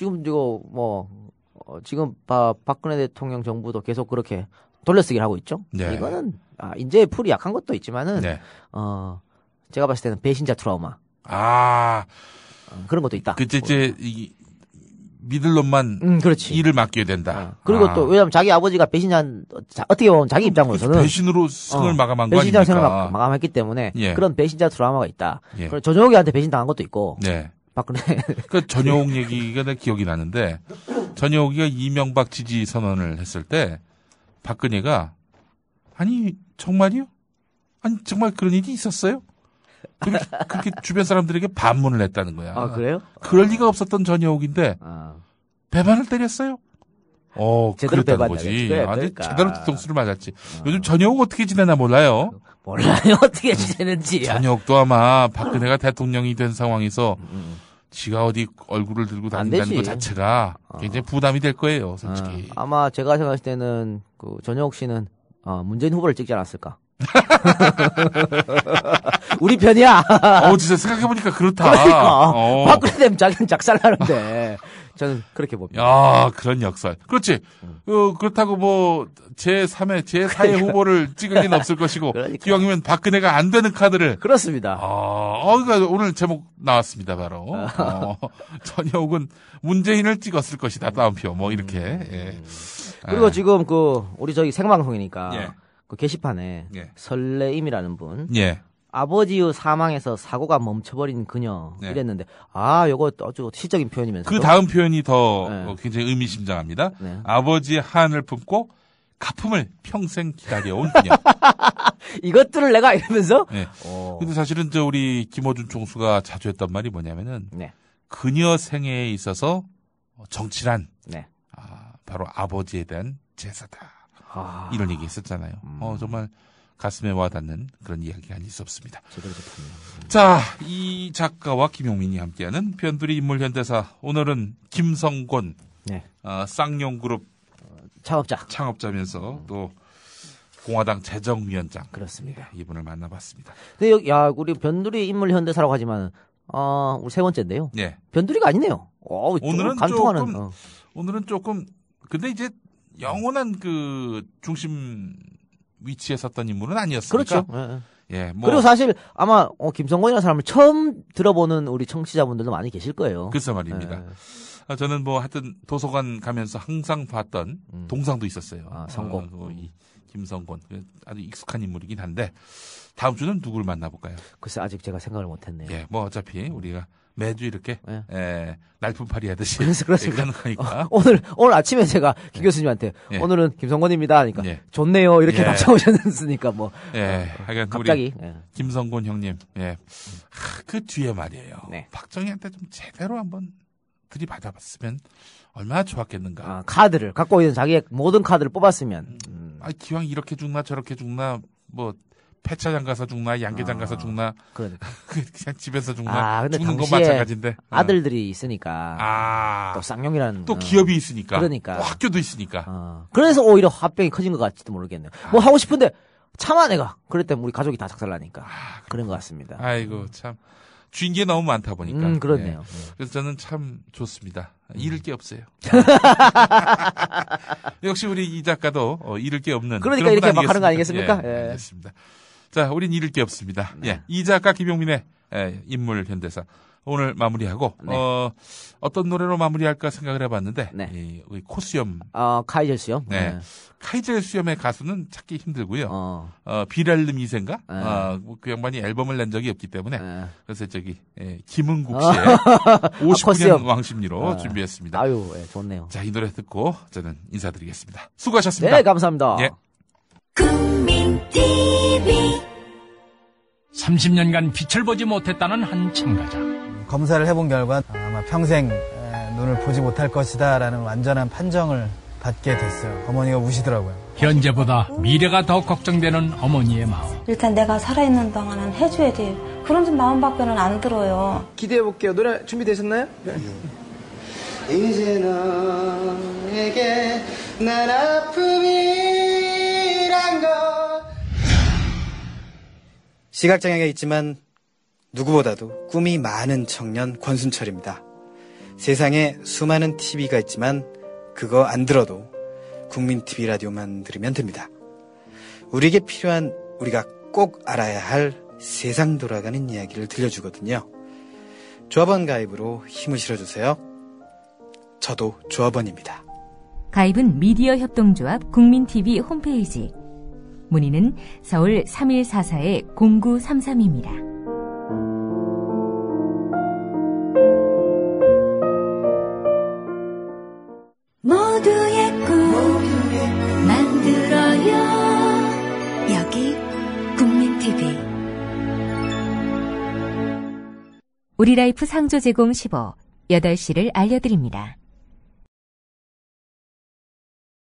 이거 지금 박근혜 대통령 정부도 계속 그렇게 돌려쓰기를 하고 있죠. 네. 이거는 인재의 풀이 약한 것도 있지만은 네. 제가 봤을 때는 배신자 트라우마. 그런 것도 있다. 이제 믿을 놈만 그렇지. 일을 맡겨야 된다. 그리고 또 왜냐면 자기 아버지가 어떻게 보면 자기 입장으로서는 배신으로 승을 마감한 거 아닙니까? 배신자 승을 마감했기 때문에 예. 그런 배신자 트라우마가 있다. 예. 그리고 전용욱이한테 배신당한 것도 있고. 네. 박근혜. 그 전용욱 얘기가 내 기억이 나는데 전용욱이가 이명박 지지 선언을 했을 때 박근혜가 아니 정말이요? 아니 정말 그런 일이 있었어요? 그렇게 주변 사람들에게 반문을 했다는 거야. 그래요? 그럴 리가 없었던 전용욱인데 배반을 때렸어요. 제대로 그랬다는 거지. 그러니까. 제대로 뒤통수를 맞았지. 요즘 전용욱 어떻게 지내나 몰라요. 어떻게 지내는지. 전용욱도 아마 박근혜가 대통령이 된 상황에서 지가 어디 얼굴을 들고 다닌다는 것 자체가 굉장히 부담이 될 거예요, 솔직히. 아마 제가 생각했을 때는 전용욱 씨는 문재인 후보를 찍지 않았을까. 우리 편이야. 진짜 생각해보니까 그렇다. 그러니까. 박근혜 되면 자기는 작살나는데. 저는 그렇게 봅니다. 그런 역설. 그렇지. 그렇다고 제3회, 제4회 후보를 찍을 리는 없을 것이고. 그러니까. 기왕이면 박근혜가 안 되는 카드를. 그렇습니다. 그러니까 오늘 제목 나왔습니다, 바로. 전용욱은 문재인을 찍었을 것이다, 다운표. 이렇게. 예. 그리고 지금 우리 저기 생방송이니까. 예. 그 게시판에 예. 설레임이라는 분. 예. 아버지의 사망에서 사고가 멈춰버린 그녀 네. 이랬는데 요거 아주 시적인 표현이면서 그 다음 표현이 더 굉장히 의미심장합니다. 네. 아버지의 한을 품고 가품을 평생 기다려온 그녀. 이것들을 내가 이러면서. 네. 근데 사실은 우리 김어준 총수가 자주 했던 말이 뭐냐면은 네. 그녀 생애에 있어서 정치란 네. 바로 아버지에 대한 제사다. 이런 얘기 했었잖아요. 정말. 가슴에 와닿는 그런 이야기가 아닐 수 없습니다. 자, 이 작가와 김용민이 함께하는 변두리 인물 현대사. 오늘은 김성곤, 네. 쌍용그룹 창업자면서 또 공화당 재정위원장. 그렇습니다. 이분을 만나봤습니다. 근데 우리 변두리 인물 현대사라고 하지만 우리 세 번째인데요. 네. 변두리가 아니네요. 오늘은 조금 근데 이제 영원한 중심 위치에 섰던 인물은 아니었으니까. 그렇죠. 예. 그리고 사실 아마 김성곤이라는 사람을 처음 들어보는 우리 청취자분들도 많이 계실 거예요. 글쎄 말입니다. 예. 저는 하여튼 도서관 가면서 항상 봤던 동상도 있었어요. 성공. 이 김성곤 아주 익숙한 인물이긴 한데 다음 주는 누굴 만나볼까요? 글쎄 아직 제가 생각을 못했네요. 예, 어차피 우리가 매주 이렇게 날품팔이 하듯이 그렇습니다. 가능하니까. 오늘 아침에 제가 김 교수님한테 오늘은 김성곤입니다 하니까 좋네요 이렇게 답장 오셨으니까 하여간 갑자기 우리 김성곤 형님 그 뒤에 말이에요. 네. 박정희한테 좀 제대로 한번 들이받아봤으면 얼마나 좋았겠는가. 카드를 갖고 있는 자기의 모든 카드를 뽑았으면. 기왕 이렇게 죽나 저렇게 죽나 폐차장 가서 죽나 양계장 가서 죽나 그러니까. 그냥 집에서 죽나 근데 죽는 건 마찬가지인데 아들들이 있으니까 또 쌍용이라는 또 기업이 있으니까 그러니까 또 학교도 있으니까 그래서 오히려 화병이 커진 것 같지도 모르겠네요. 하고 싶은데 참아 내가 그랬더니 우리 가족이 다 작살나니까 그런 것 같습니다. 아이고 참 주인 게 너무 많다 보니까 그렇네요. 그래서 저는 참 좋습니다. 잃을 게 없어요. 역시 우리 이 작가도 잃을 게 없는 그러니까 이렇게 막 하는 거 아니겠습니까? 알겠습니다. 자, 우린 잃을 게 없습니다. 이 작가 김용민의 인물 현대사 오늘 마무리하고 어떤 노래로 마무리할까 생각을 해봤는데 우리 코수염 카이젤 수염 카이젤 수염의 가수는 찾기 힘들고요. 비렐름 2세인가? 그 양반이 앨범을 낸 적이 없기 때문에 그래서 김은국 씨의 59년 왕십리로 준비했습니다. 아유, 좋네요. 자, 이 노래 듣고 저는 인사드리겠습니다. 수고하셨습니다. 네, 감사합니다. 국민TV 30년간 빛을 보지 못했다는 한 참가자. 검사를 해본 결과 아마 평생 눈을 보지 못할 것이다 라는 완전한 판정을 받게 됐어요. 어머니가 우시더라고요. 현재보다 미래가 더 걱정되는 어머니의 마음. 일단 내가 살아있는 동안은 해줘야지. 그런 마음밖에는 안 들어요. 기대해볼게요. 노래 준비되셨나요? 네. 이제 너에게 난 아픔이란 것. 시각장애가 있지만 누구보다도 꿈이 많은 청년 권순철입니다. 세상에 수많은 TV가 있지만 그거 안 들어도 국민 TV 라디오만 들으면 됩니다. 우리에게 필요한, 우리가 꼭 알아야 할 세상 돌아가는 이야기를 들려주거든요. 조합원 가입으로 힘을 실어주세요. 저도 조합원입니다. 가입은 미디어 협동조합 국민TV 홈페이지. 문의는 서울 3144-0933입니다. 모두의 꿈 만들어요. 여기 국민TV. 우리라이프 상조 제공 15, 8시를 알려드립니다.